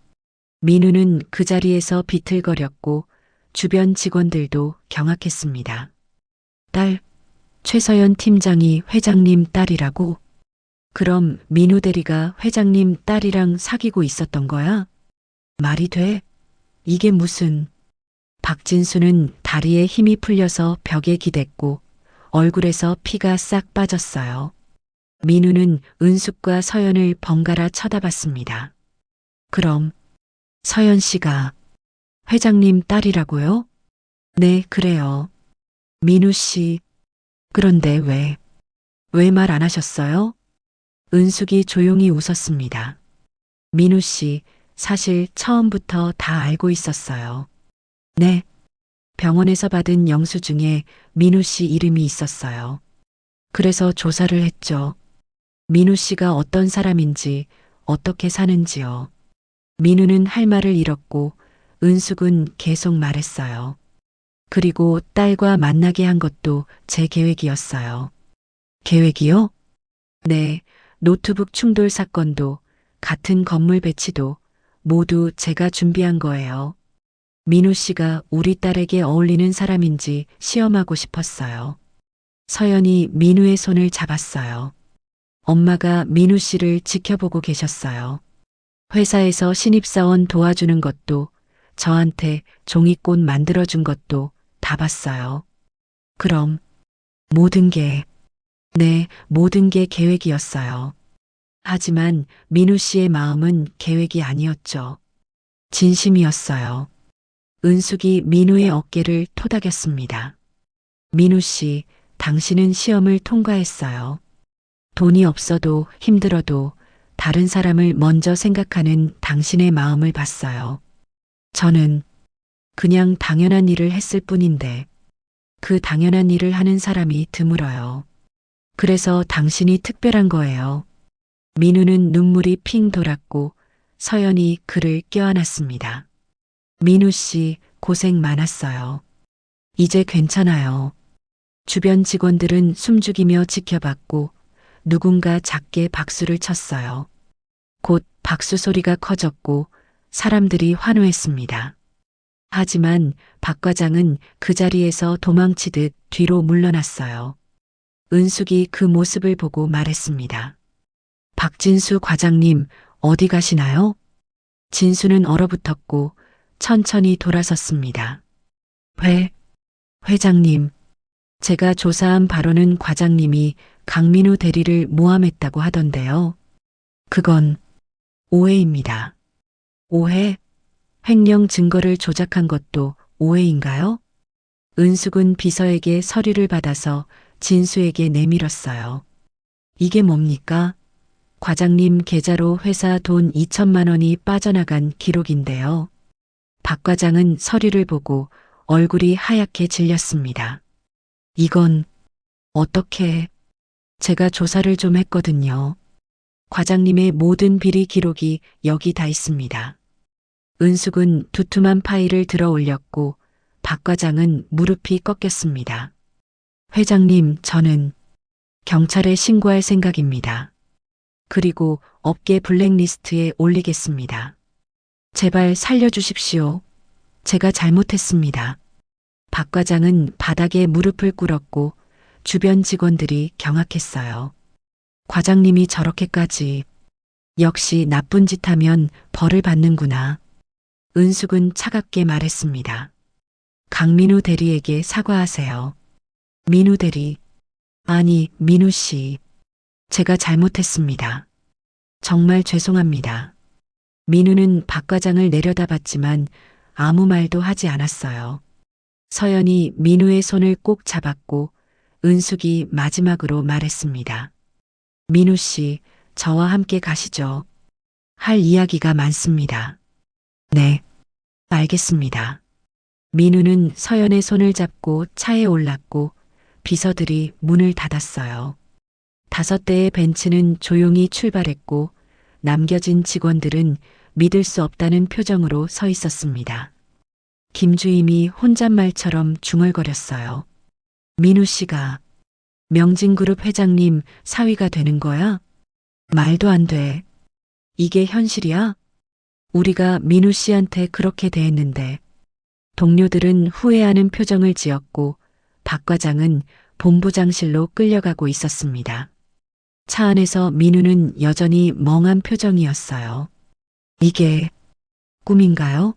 민우는 그 자리에서 비틀거렸고 주변 직원들도 경악했습니다. 딸, 최서연 팀장이 회장님 딸이라고? 그럼 민우 대리가 회장님 딸이랑 사귀고 있었던 거야? 말이 돼? 이게 무슨... 박진수는 다리에 힘이 풀려서 벽에 기댔고 얼굴에서 피가 싹 빠졌어요. 민우는 은숙과 서연을 번갈아 쳐다봤습니다. 그럼 서연 씨가 회장님 딸이라고요? 네, 그래요. 민우 씨, 그런데 왜 말 안 하셨어요? 은숙이 조용히 웃었습니다. 민우 씨, 사실 처음부터 다 알고 있었어요. 네. 병원에서 받은 영수증에 민우 씨 이름이 있었어요. 그래서 조사를 했죠. 민우 씨가 어떤 사람인지, 어떻게 사는지요. 민우는 할 말을 잃었고 은숙은 계속 말했어요. 그리고 딸과 만나게 한 것도 제 계획이었어요. 계획이요? 네, 노트북 충돌 사건도 같은 건물 배치도 모두 제가 준비한 거예요. 민우 씨가 우리 딸에게 어울리는 사람인지 시험하고 싶었어요. 서연이 민우의 손을 잡았어요. 엄마가 민우 씨를 지켜보고 계셨어요. 회사에서 신입사원 도와주는 것도 저한테 종이꽃 만들어준 것도 다 봤어요. 그럼 네, 모든 게 계획이었어요. 하지만 민우 씨의 마음은 계획이 아니었죠. 진심이었어요. 은숙이 민우의 어깨를 토닥였습니다. 민우 씨, 당신은 시험을 통과했어요. 돈이 없어도 힘들어도 다른 사람을 먼저 생각하는 당신의 마음을 봤어요. 저는 그냥 당연한 일을 했을 뿐인데 그 당연한 일을 하는 사람이 드물어요. 그래서 당신이 특별한 거예요. 민우는 눈물이 핑 돌았고 서연이 그를 껴안았습니다. 민우 씨, 고생 많았어요. 이제 괜찮아요. 주변 직원들은 숨죽이며 지켜봤고 누군가 작게 박수를 쳤어요. 곧 박수 소리가 커졌고 사람들이 환호했습니다. 하지만 박 과장은 그 자리에서 도망치듯 뒤로 물러났어요. 은숙이 그 모습을 보고 말했습니다. 박진수 과장님, 어디 가시나요? 진수는 얼어붙었고 천천히 돌아섰습니다. 회장님, 제가 조사한 바로는 과장님이 강민우 대리를 모함했다고 하던데요. 그건 오해입니다. 오해? 횡령 증거를 조작한 것도 오해인가요? 은숙은 비서에게 서류를 받아서 진수에게 내밀었어요. 이게 뭡니까? 과장님 계좌로 회사 돈 2천만 원이 빠져나간 기록인데요. 박 과장은 서류를 보고 얼굴이 하얗게 질렸습니다. 이건 어떻게? 제가 조사를 좀 했거든요. 과장님의 모든 비리 기록이 여기 다 있습니다. 은숙은 두툼한 파일을 들어 올렸고 박 과장은 무릎이 꺾였습니다. 회장님, 저는 경찰에 신고할 생각입니다. 그리고 업계 블랙리스트에 올리겠습니다. 제발 살려주십시오. 제가 잘못했습니다. 박 과장은 바닥에 무릎을 꿇었고 주변 직원들이 경악했어요. 과장님이 저렇게까지 역시 나쁜 짓 하면 벌을 받는구나. 은숙은 차갑게 말했습니다. 강민우 대리에게 사과하세요. 민우 대리. 아니, 민우 씨. 제가 잘못했습니다. 정말 죄송합니다. 민우는 박 과장을 내려다봤지만 아무 말도 하지 않았어요. 서연이 민우의 손을 꼭 잡았고 은숙이 마지막으로 말했습니다. 민우 씨, 저와 함께 가시죠. 할 이야기가 많습니다. 네, 알겠습니다. 민우는 서연의 손을 잡고 차에 올랐고 비서들이 문을 닫았어요. 5대의 벤츠는 조용히 출발했고 남겨진 직원들은 믿을 수 없다는 표정으로 서 있었습니다. 김주임이 혼잣말처럼 중얼거렸어요. 민우 씨가 명진그룹 회장님 사위가 되는 거야? 말도 안 돼. 이게 현실이야? 우리가 민우 씨한테 그렇게 대했는데. 동료들은 후회하는 표정을 지었고 박 과장은 본부장실로 끌려가고 있었습니다. 차 안에서 민우는 여전히 멍한 표정이었어요. 이게 꿈인가요?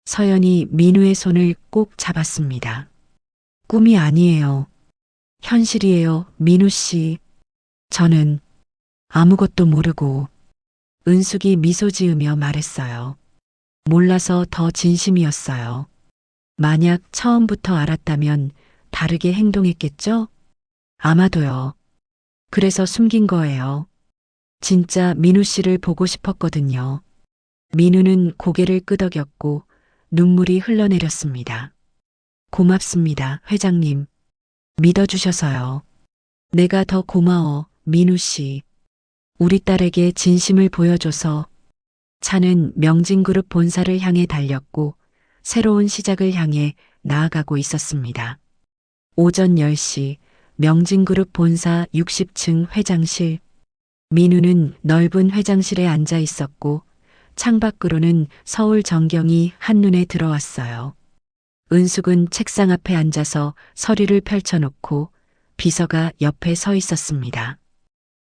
서연이 민우의 손을 꼭 잡았습니다. 꿈이 아니에요. 현실이에요, 민우 씨. 저는 아무것도 모르고. 은숙이 미소 지으며 말했어요. 몰라서 더 진심이었어요. 만약 처음부터 알았다면 다르게 행동했겠죠? 아마도요. 그래서 숨긴 거예요. 진짜 민우 씨를 보고 싶었거든요. 민우는 고개를 끄덕였고 눈물이 흘러내렸습니다. 고맙습니다, 회장님. 믿어주셔서요. 내가 더 고마워, 민우 씨. 우리 딸에게 진심을 보여줘서 차는 명진그룹 본사를 향해 달렸고 새로운 시작을 향해 나아가고 있었습니다. 오전 10시 명진그룹 본사 60층 회장실. 민우는 넓은 회장실에 앉아 있었고 창밖으로는 서울 전경이 한눈에 들어왔어요. 은숙은 책상 앞에 앉아서 서류를 펼쳐놓고 비서가 옆에 서 있었습니다.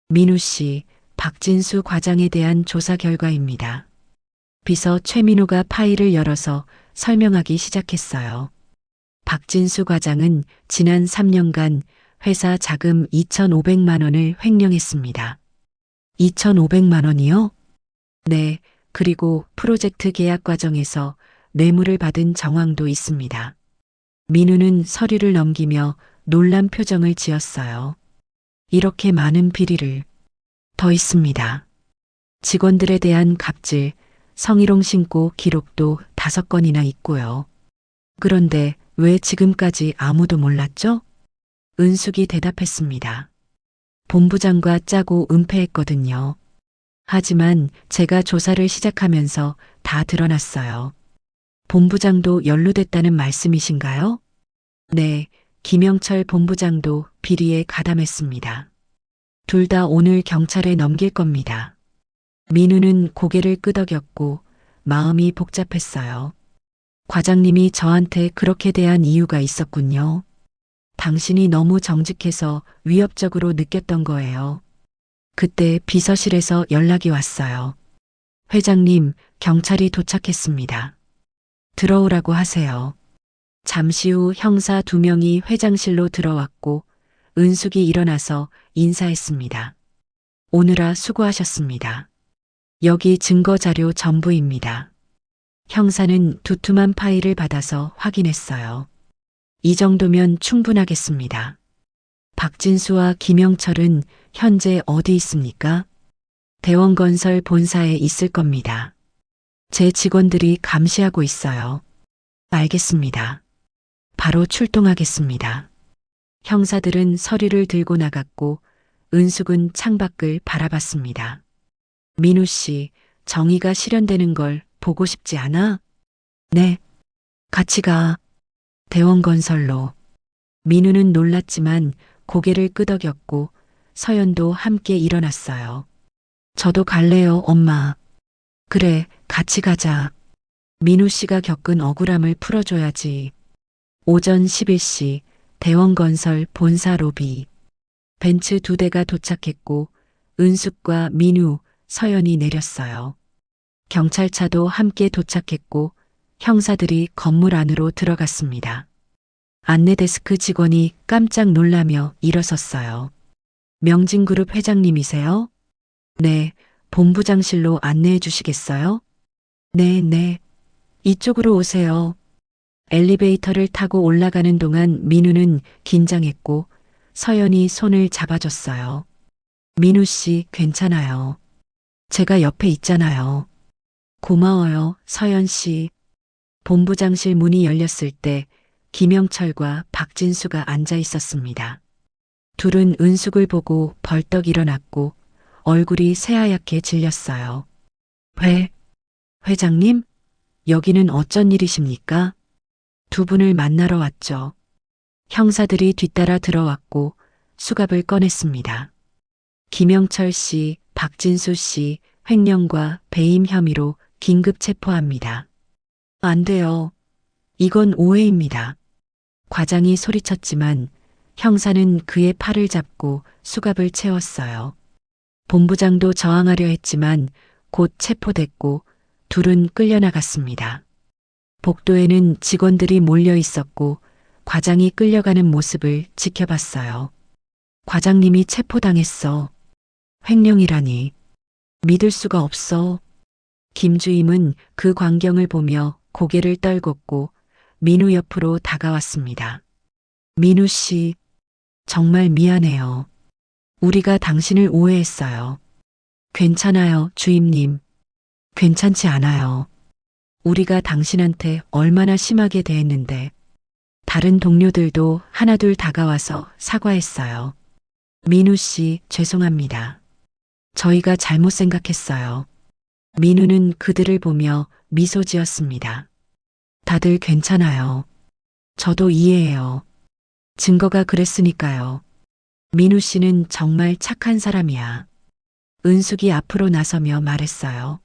민우 씨, 박진수 과장에 대한 조사 결과입니다. 비서 최민우가 파일을 열어서 설명하기 시작했어요. 박진수 과장은 지난 3년간 회사 자금 2,500만 원을 횡령했습니다. 2,500만 원이요? 네, 그리고 프로젝트 계약 과정에서 뇌물을 받은 정황도 있습니다. 민우는 서류를 넘기며 놀란 표정을 지었어요. 이렇게 많은 비리를. 더 있습니다. 직원들에 대한 갑질, 성희롱 신고 기록도 5건이나 있고요. 그런데 왜 지금까지 아무도 몰랐죠? 은숙이 대답했습니다. 본부장과 짜고 은폐했거든요. 하지만 제가 조사를 시작하면서 다 드러났어요. 본부장도 연루됐다는 말씀이신가요? 네, 김영철 본부장도 비리에 가담했습니다. 둘 다 오늘 경찰에 넘길 겁니다. 민우는 고개를 끄덕였고 마음이 복잡했어요. 과장님이 저한테 그렇게 대한 이유가 있었군요. 당신이 너무 정직해서 위협적으로 느꼈던 거예요. 그때 비서실에서 연락이 왔어요. 회장님, 경찰이 도착했습니다. 들어오라고 하세요. 잠시 후 형사 2명이 회장실로 들어왔고 은숙이 일어나서 인사했습니다. 오느라 수고하셨습니다. 여기 증거자료 전부입니다. 형사는 두툼한 파일을 받아서 확인했어요. 이 정도면 충분하겠습니다. 박진수와 김영철은 현재 어디 있습니까? 대원건설 본사에 있을 겁니다. 제 직원들이 감시하고 있어요. 알겠습니다. 바로 출동하겠습니다. 형사들은 서류를 들고 나갔고 은숙은 창밖을 바라봤습니다. 민우 씨, 정의가 실현되는 걸 보고 싶지 않아? 네. 같이 가. 대원건설로. 민우는 놀랐지만 고개를 끄덕였고 서연도 함께 일어났어요. 저도 갈래요, 엄마. 그래, 같이 가자. 민우 씨가 겪은 억울함을 풀어줘야지. 오전 11시 대원건설 본사 로비. 벤츠 2대가 도착했고 은숙과 민우, 서연이 내렸어요. 경찰차도 함께 도착했고 형사들이 건물 안으로 들어갔습니다. 안내데스크 직원이 깜짝 놀라며 일어섰어요. 명진그룹 회장님이세요? 네, 본부장실로 안내해 주시겠어요? 네. 이쪽으로 오세요. 엘리베이터를 타고 올라가는 동안 민우는 긴장했고 서연이 손을 잡아줬어요. 민우 씨, 괜찮아요. 제가 옆에 있잖아요. 고마워요, 서연 씨. 본부장실 문이 열렸을 때 김영철과 박진수가 앉아 있었습니다. 둘은 은숙을 보고 벌떡 일어났고 얼굴이 새하얗게 질렸어요. 회장님? 여기는 어쩐 일이십니까? 두 분을 만나러 왔죠. 형사들이 뒤따라 들어왔고 수갑을 꺼냈습니다. 김영철 씨, 박진수 씨, 횡령과 배임 혐의로 긴급 체포합니다. 안 돼요. 이건 오해입니다. 과장이 소리쳤지만 형사는 그의 팔을 잡고 수갑을 채웠어요. 본부장도 저항하려 했지만 곧 체포됐고 둘은 끌려나갔습니다. 복도에는 직원들이 몰려 있었고 과장이 끌려가는 모습을 지켜봤어요. 과장님이 체포당했어. 횡령이라니. 믿을 수가 없어. 김주임은 그 광경을 보며 고개를 떨궜고 민우 옆으로 다가왔습니다. 민우 씨, 정말 미안해요. 우리가 당신을 오해했어요. 괜찮아요, 주임님. 괜찮지 않아요. 우리가 당신한테 얼마나 심하게 대했는데. 다른 동료들도 하나둘 다가와서 사과했어요. 민우 씨, 죄송합니다. 저희가 잘못 생각했어요. 민우는 그들을 보며 미소 지었습니다. 다들 괜찮아요. 저도 이해해요. 증거가 그랬으니까요. 민우 씨는 정말 착한 사람이야. 은숙이 앞으로 나서며 말했어요.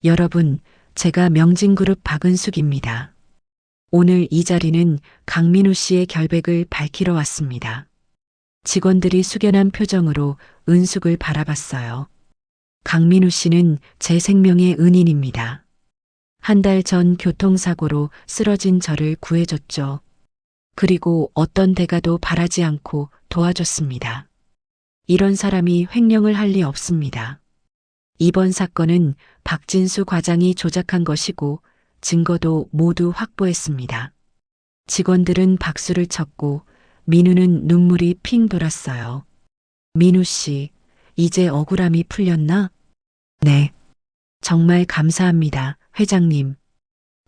여러분, 제가 명진그룹 박은숙입니다. 오늘 이 자리는 강민우 씨의 결백을 밝히러 왔습니다. 직원들이 숙연한 표정으로 은숙을 바라봤어요. 강민우 씨는 제 생명의 은인입니다. 한 달 전 교통사고로 쓰러진 저를 구해줬죠. 그리고 어떤 대가도 바라지 않고 도와줬습니다. 이런 사람이 횡령을 할 리 없습니다. 이번 사건은 박진수 과장이 조작한 것이고 증거도 모두 확보했습니다. 직원들은 박수를 쳤고 민우는 눈물이 핑 돌았어요. 민우 씨, 이제 억울함이 풀렸나? 네. 정말 감사합니다, 회장님.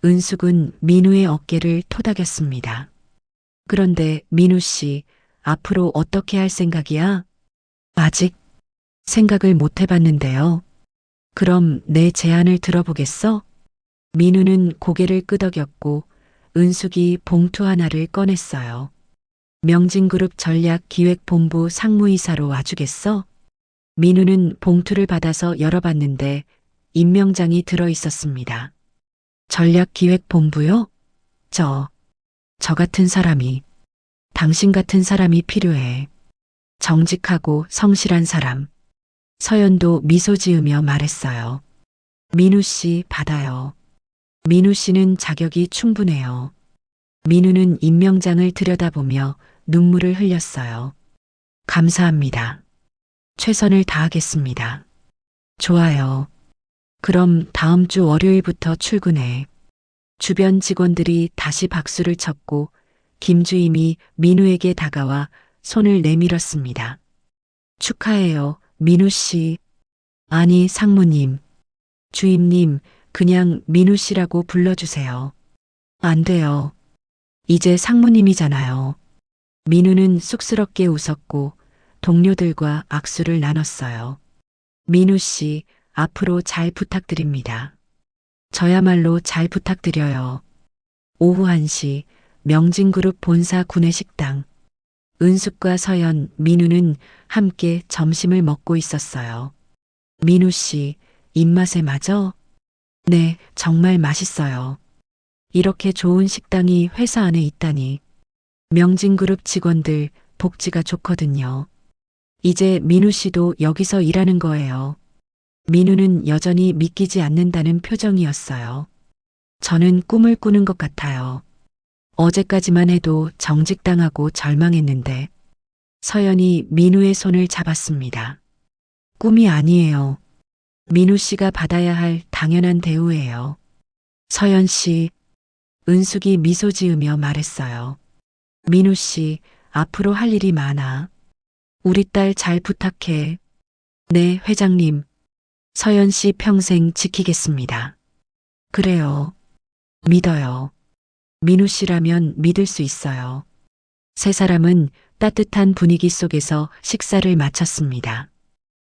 은숙은 민우의 어깨를 토닥였습니다. 그런데 민우 씨, 앞으로 어떻게 할 생각이야? 아직 생각을 못 해봤는데요. 그럼 내 제안을 들어보겠어? 민우는 고개를 끄덕였고 은숙이 봉투 하나를 꺼냈어요. 명진그룹 전략기획본부 상무이사로 와주겠어? 민우는 봉투를 받아서 열어봤는데 임명장이 들어 있었습니다. 전략기획본부요? 저 같은 사람이, 당신 같은 사람이 필요해. 정직하고 성실한 사람. 서연도 미소 지으며 말했어요. 민우 씨 받아요. 민우 씨는 자격이 충분해요. 민우는 임명장을 들여다보며 눈물을 흘렸어요. 감사합니다. 최선을 다하겠습니다. 좋아요. 그럼 다음 주 월요일부터 출근해. 주변 직원들이 다시 박수를 쳤고 김주임이 민우에게 다가와 손을 내밀었습니다. 축하해요, 민우 씨. 아니, 상무님. 주임님, 그냥 민우 씨라고 불러주세요. 안 돼요. 이제 상무님이잖아요. 민우는 쑥스럽게 웃었고 동료들과 악수를 나눴어요. 민우 씨, 앞으로 잘 부탁드립니다. 저야말로 잘 부탁드려요. 오후 1시 명진그룹 본사 구내식당. 은숙과 서연, 민우는 함께 점심을 먹고 있었어요. 민우 씨, 입맛에 맞아? 네, 정말 맛있어요. 이렇게 좋은 식당이 회사 안에 있다니. 명진그룹 직원들 복지가 좋거든요. 이제 민우 씨도 여기서 일하는 거예요. 민우는 여전히 믿기지 않는다는 표정이었어요. 저는 꿈을 꾸는 것 같아요. 어제까지만 해도 정직당하고 절망했는데 서연이 민우의 손을 잡았습니다. 꿈이 아니에요. 민우 씨가 받아야 할 당연한 대우예요. 서연 씨, 은숙이 미소 지으며 말했어요. 민우 씨, 앞으로 할 일이 많아. 우리 딸 잘 부탁해. 네, 회장님. 서연 씨 평생 지키겠습니다. 그래요. 믿어요. 민우 씨라면 믿을 수 있어요. 세 사람은 따뜻한 분위기 속에서 식사를 마쳤습니다.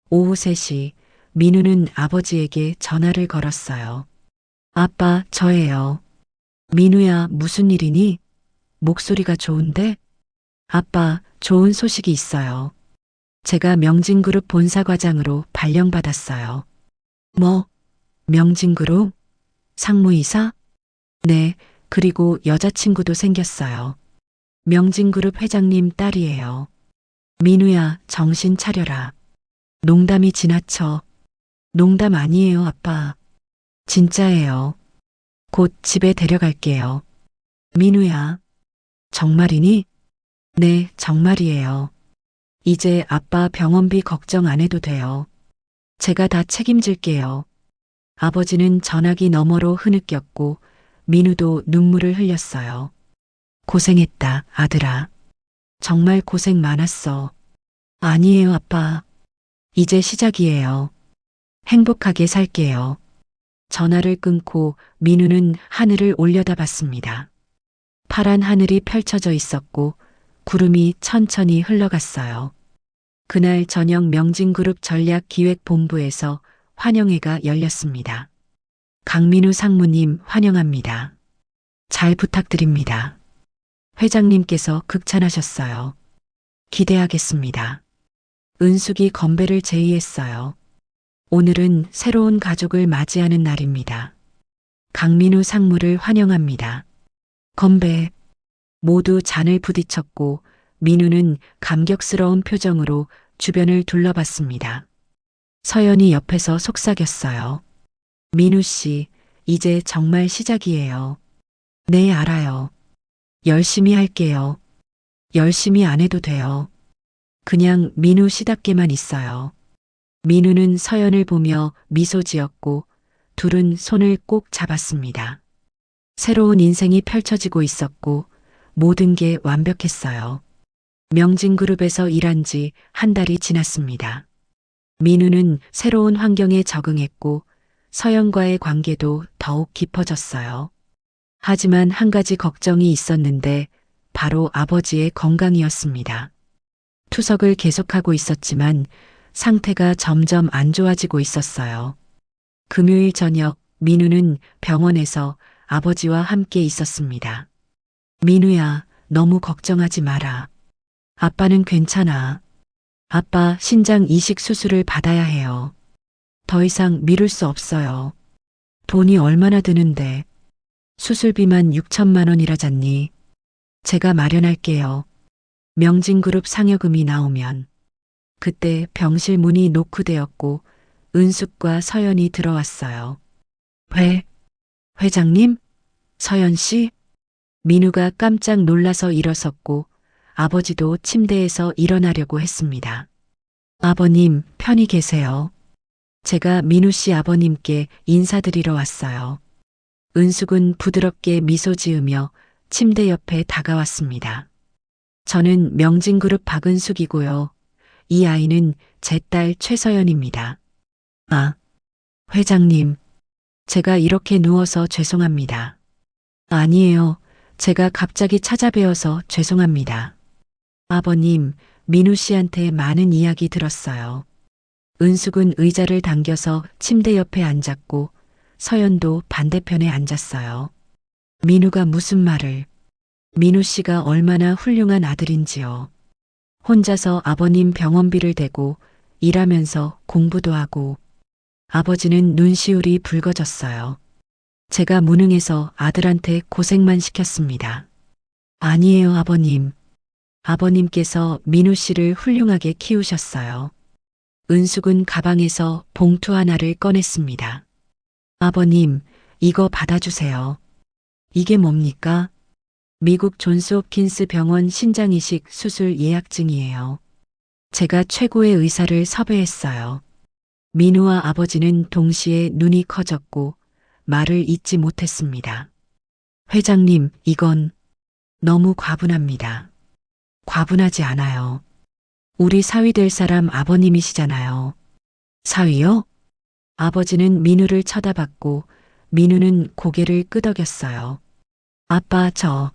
오후 3시 민우는 아버지에게 전화를 걸었어요. 아빠, 저예요. 민우야, 무슨 일이니? 목소리가 좋은데? 아빠, 좋은 소식이 있어요. 제가 명진그룹 본사과장으로 발령받았어요. 뭐? 명진그룹? 상무이사? 네, 그리고 여자친구도 생겼어요. 명진그룹 회장님 딸이에요. 민우야, 정신 차려라. 농담이 지나쳐. 농담 아니에요, 아빠. 진짜예요. 곧 집에 데려갈게요. 민우야. 정말이니? 네, 정말이에요. 이제 아빠 병원비 걱정 안 해도 돼요. 제가 다 책임질게요. 아버지는 전화기 너머로 흐느꼈고 민우도 눈물을 흘렸어요. 고생했다, 아들아. 정말 고생 많았어. 아니에요, 아빠. 이제 시작이에요. 행복하게 살게요. 전화를 끊고 민우는 하늘을 올려다봤습니다. 파란 하늘이 펼쳐져 있었고 구름이 천천히 흘러갔어요. 그날 저녁 명진그룹 전략기획본부에서 환영회가 열렸습니다. 강민우 상무님 환영합니다. 잘 부탁드립니다. 회장님께서 극찬하셨어요. 기대하겠습니다. 은숙이 건배를 제의했어요. 오늘은 새로운 가족을 맞이하는 날입니다. 강민우 상무를 환영합니다. 건배. 모두 잔을 부딪혔고 민우는 감격스러운 표정으로 주변을 둘러봤습니다. 서연이 옆에서 속삭였어요. 민우 씨, 이제 정말 시작이에요. 네, 알아요. 열심히 할게요. 열심히 안 해도 돼요. 그냥 민우 씨답게만 있어요. 민우는 서연을 보며 미소 지었고 둘은 손을 꼭 잡았습니다. 새로운 인생이 펼쳐지고 있었고 모든 게 완벽했어요. 명진그룹에서 일한 지 한 달이 지났습니다. 민우는 새로운 환경에 적응했고 서연과의 관계도 더욱 깊어졌어요. 하지만 한 가지 걱정이 있었는데 바로 아버지의 건강이었습니다. 투석을 계속하고 있었지만 상태가 점점 안 좋아지고 있었어요. 금요일 저녁 민우는 병원에서 아버지와 함께 있었습니다. 민우야, 너무 걱정하지 마라. 아빠는 괜찮아. 아빠 신장 이식 수술을 받아야 해요. 더 이상 미룰 수 없어요. 돈이 얼마나 드는데. 수술비만 6천만 원이라잖니. 제가 마련할게요. 명진그룹 상여금이 나오면. 그때 병실 문이 노크되었고 은숙과 서연이 들어왔어요. 회장님? 서연 씨? 민우가 깜짝 놀라서 일어섰고 아버지도 침대에서 일어나려고 했습니다. 아버님, 편히 계세요. 제가 민우 씨 아버님께 인사드리러 왔어요. 은숙은 부드럽게 미소 지으며 침대 옆에 다가왔습니다. 저는 명진그룹 박은숙이고요. 이 아이는 제 딸 최서연입니다. 아, 회장님. 제가 이렇게 누워서 죄송합니다. 아니에요. 제가 갑자기 찾아뵈어서 죄송합니다. 아버님, 민우 씨한테 많은 이야기 들었어요. 은숙은 의자를 당겨서 침대 옆에 앉았고 서연도 반대편에 앉았어요. 민우가 무슨 말을. 민우 씨가 얼마나 훌륭한 아들인지요. 혼자서 아버님 병원비를 대고 일하면서 공부도 하고. 아버지는 눈시울이 붉어졌어요. 제가 무능해서 아들한테 고생만 시켰습니다. 아니에요, 아버님. 아버님께서 민우 씨를 훌륭하게 키우셨어요. 은숙은 가방에서 봉투 하나를 꺼냈습니다. 아버님, 이거 받아주세요. 이게 뭡니까? 미국 존스홉킨스 병원 신장이식 수술 예약증이에요. 제가 최고의 의사를 섭외했어요. 민우와 아버지는 동시에 눈이 커졌고 말을 잇지 못했습니다. 회장님, 이건 너무 과분합니다. 과분하지 않아요. 우리 사위 될 사람 아버님이시잖아요. 사위요? 아버지는 민우를 쳐다봤고 민우는 고개를 끄덕였어요. 아빠, 저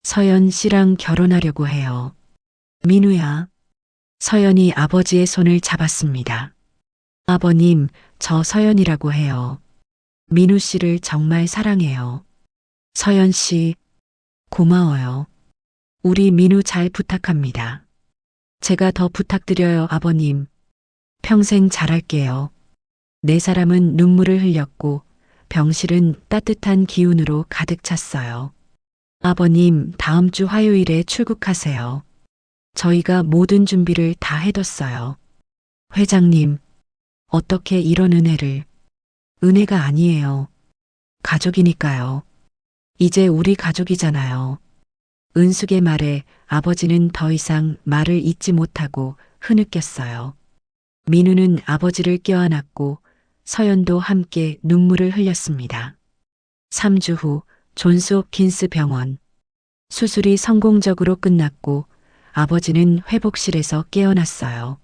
서연 씨랑 결혼하려고 해요. 민우야. 서연이 아버지의 손을 잡았습니다. 아버님, 저 서연이라고 해요. 민우 씨를 정말 사랑해요. 서연 씨, 고마워요. 우리 민우 잘 부탁합니다. 제가 더 부탁드려요, 아버님. 평생 잘할게요. 네 사람은 눈물을 흘렸고 병실은 따뜻한 기운으로 가득 찼어요. 아버님, 다음 주 화요일에 출국하세요. 저희가 모든 준비를 다 해뒀어요. 회장님, 어떻게 이런 은혜를. 은혜가 아니에요. 가족이니까요. 이제 우리 가족이잖아요. 은숙의 말에 아버지는 더 이상 말을 잇지 못하고 흐느꼈어요. 민우는 아버지를 껴안았고 서연도 함께 눈물을 흘렸습니다. 3주 후 존스홉킨스 병원. 수술이 성공적으로 끝났고 아버지는 회복실에서 깨어났어요.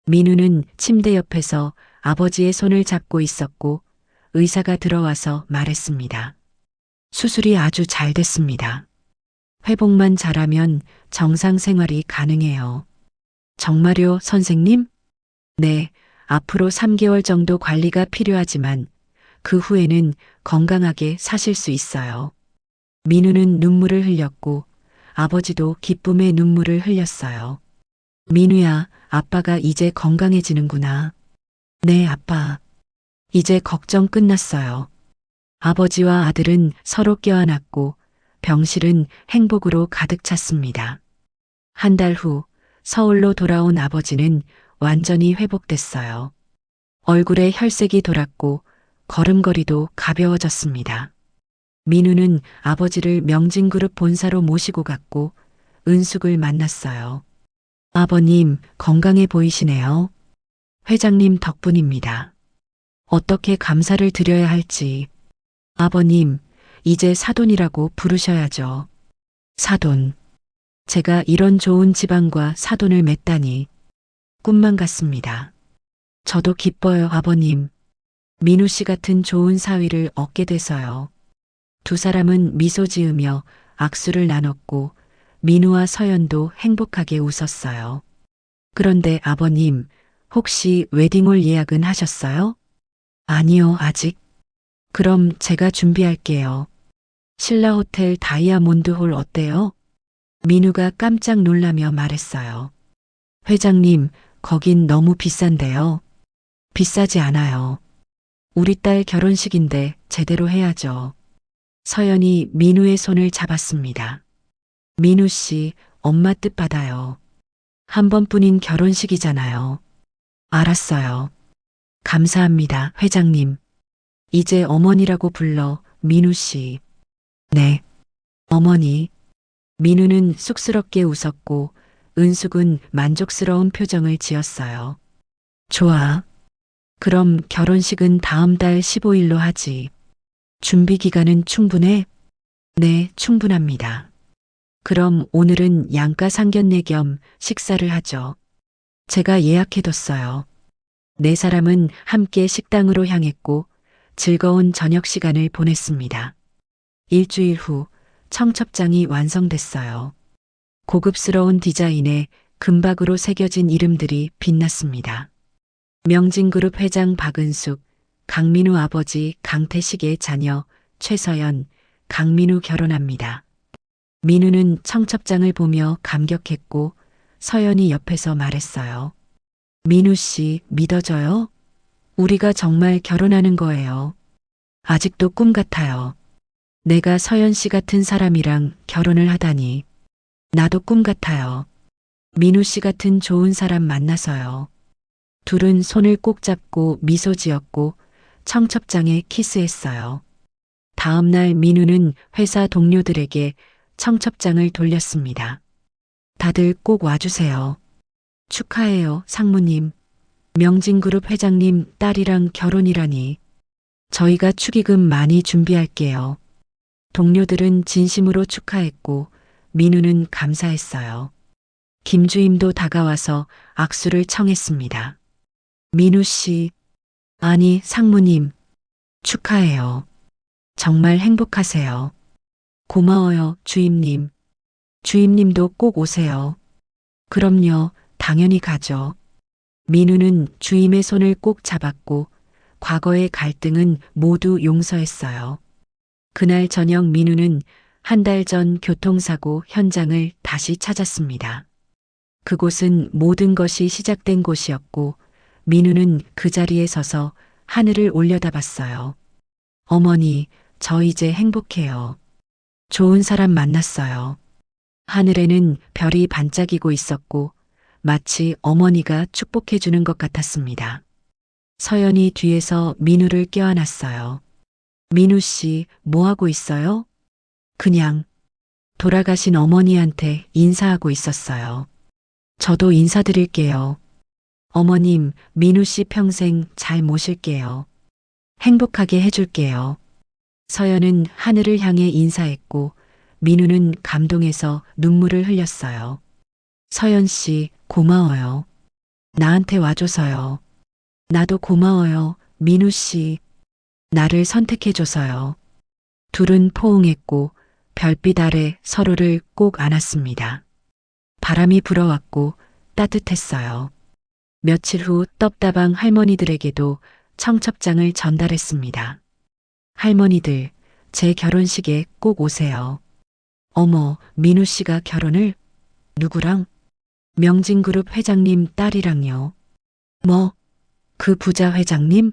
민우는 침대 옆에서 아버지의 손을 잡고 있었고 의사가 들어와서 말했습니다. 수술이 아주 잘 됐습니다. 회복만 잘하면 정상 생활이 가능해요. 정말요, 선생님? 네, 앞으로 3개월 정도 관리가 필요하지만 그 후에는 건강하게 사실 수 있어요. 민우는 눈물을 흘렸고 아버지도 기쁨의 눈물을 흘렸어요. 민우야, 아빠가 이제 건강해지는구나. 네, 아빠. 이제 걱정 끝났어요. 아버지와 아들은 서로 껴안았고 병실은 행복으로 가득 찼습니다. 한 달 후 서울로 돌아온 아버지는 완전히 회복됐어요. 얼굴에 혈색이 돌았고 걸음걸이도 가벼워졌습니다. 민우는 아버지를 명진그룹 본사로 모시고 갔고 은숙을 만났어요. 아버님, 건강해 보이시네요. 회장님 덕분입니다. 어떻게 감사를 드려야 할지. 아버님, 이제 사돈이라고 부르셔야죠. 사돈. 제가 이런 좋은 집안과 사돈을 맺다니 꿈만 같습니다. 저도 기뻐요, 아버님. 민우 씨 같은 좋은 사위를 얻게 돼서요. 두 사람은 미소 지으며 악수를 나눴고 민우와 서연도 행복하게 웃었어요. 그런데 아버님, 혹시 웨딩홀 예약은 하셨어요? 아니요, 아직. 그럼 제가 준비할게요. 신라호텔 다이아몬드홀 어때요? 민우가 깜짝 놀라며 말했어요. 회장님, 거긴 너무 비싼데요. 비싸지 않아요. 우리 딸 결혼식인데 제대로 해야죠. 서연이 민우의 손을 잡았습니다. 민우 씨, 엄마 뜻 받아요. 한 번뿐인 결혼식이잖아요. 알았어요. 감사합니다, 회장님. 이제 어머니라고 불러, 민우 씨. 네. 어머니. 민우는 쑥스럽게 웃었고 은숙은 만족스러운 표정을 지었어요. 좋아. 그럼 결혼식은 다음 달 15일로 하지. 준비 기간은 충분해? 네, 충분합니다. 그럼 오늘은 양가 상견례 겸 식사를 하죠. 제가 예약해뒀어요. 네 사람은 함께 식당으로 향했고 즐거운 저녁 시간을 보냈습니다. 일주일 후 청첩장이 완성됐어요. 고급스러운 디자인에 금박으로 새겨진 이름들이 빛났습니다. 명진그룹 회장 박은숙, 강민우 아버지 강태식의 자녀 최서연, 강민우 결혼합니다. 민우는 청첩장을 보며 감격했고 서연이 옆에서 말했어요. 민우 씨, 믿어져요? 우리가 정말 결혼하는 거예요. 아직도 꿈 같아요. 내가 서연 씨 같은 사람이랑 결혼을 하다니. 나도 꿈 같아요. 민우 씨 같은 좋은 사람 만나서요. 둘은 손을 꼭 잡고 미소 지었고 청첩장에 키스했어요. 다음 날 민우는 회사 동료들에게 청첩장을 돌렸습니다. 다들 꼭 와주세요. 축하해요, 상무님. 명진그룹 회장님 딸이랑 결혼이라니. 저희가 축의금 많이 준비할게요. 동료들은 진심으로 축하했고 민우는 감사했어요. 김주임도 다가와서 악수를 청했습니다. 민우 씨, 아니 상무님, 축하해요. 정말 행복하세요. 고마워요, 주임님. 주임님도 꼭 오세요. 그럼요, 당연히 가죠. 민우는 주임의 손을 꼭 잡았고 과거의 갈등은 모두 용서했어요. 그날 저녁 민우는 한 달 전 교통사고 현장을 다시 찾았습니다. 그곳은 모든 것이 시작된 곳이었고 민우는 그 자리에 서서 하늘을 올려다봤어요. 어머니, 저 이제 행복해요. 좋은 사람 만났어요. 하늘에는 별이 반짝이고 있었고 마치 어머니가 축복해 주는 것 같았습니다. 서연이 뒤에서 민우를 껴안았어요. 민우 씨, 뭐 하고 있어요? 그냥 돌아가신 어머니한테 인사하고 있었어요. 저도 인사드릴게요. 어머님, 민우 씨 평생 잘 모실게요. 행복하게 해줄게요. 서연은 하늘을 향해 인사했고 민우는 감동해서 눈물을 흘렸어요. 서연 씨, 고마워요. 나한테 와줘서요. 나도 고마워요, 민우 씨. 나를 선택해줘서요. 둘은 포옹했고 별빛 아래 서로를 꼭 안았습니다. 바람이 불어왔고 따뜻했어요. 며칠 후 떡다방 할머니들에게도 청첩장을 전달했습니다. 할머니들, 제 결혼식에 꼭 오세요. 어머, 민우 씨가 결혼을? 누구랑? 명진그룹 회장님 딸이랑요. 뭐? 그 부자 회장님?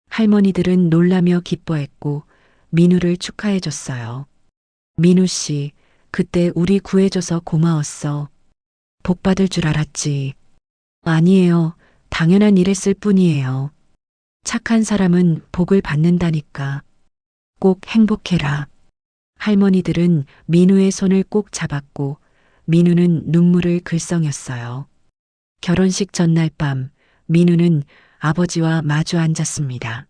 할머니들은 놀라며 기뻐했고 민우를 축하해줬어요. 민우 씨, 그때 우리 구해줘서 고마웠어. 복 받을 줄 알았지. 아니에요. 당연한 일했을 뿐이에요. 착한 사람은 복을 받는다니까. 꼭 행복해라. 할머니들은 민우의 손을 꼭 잡았고 민우는 눈물을 글썽였어요. 결혼식 전날 밤 민우는 아버지와 마주 앉았습니다.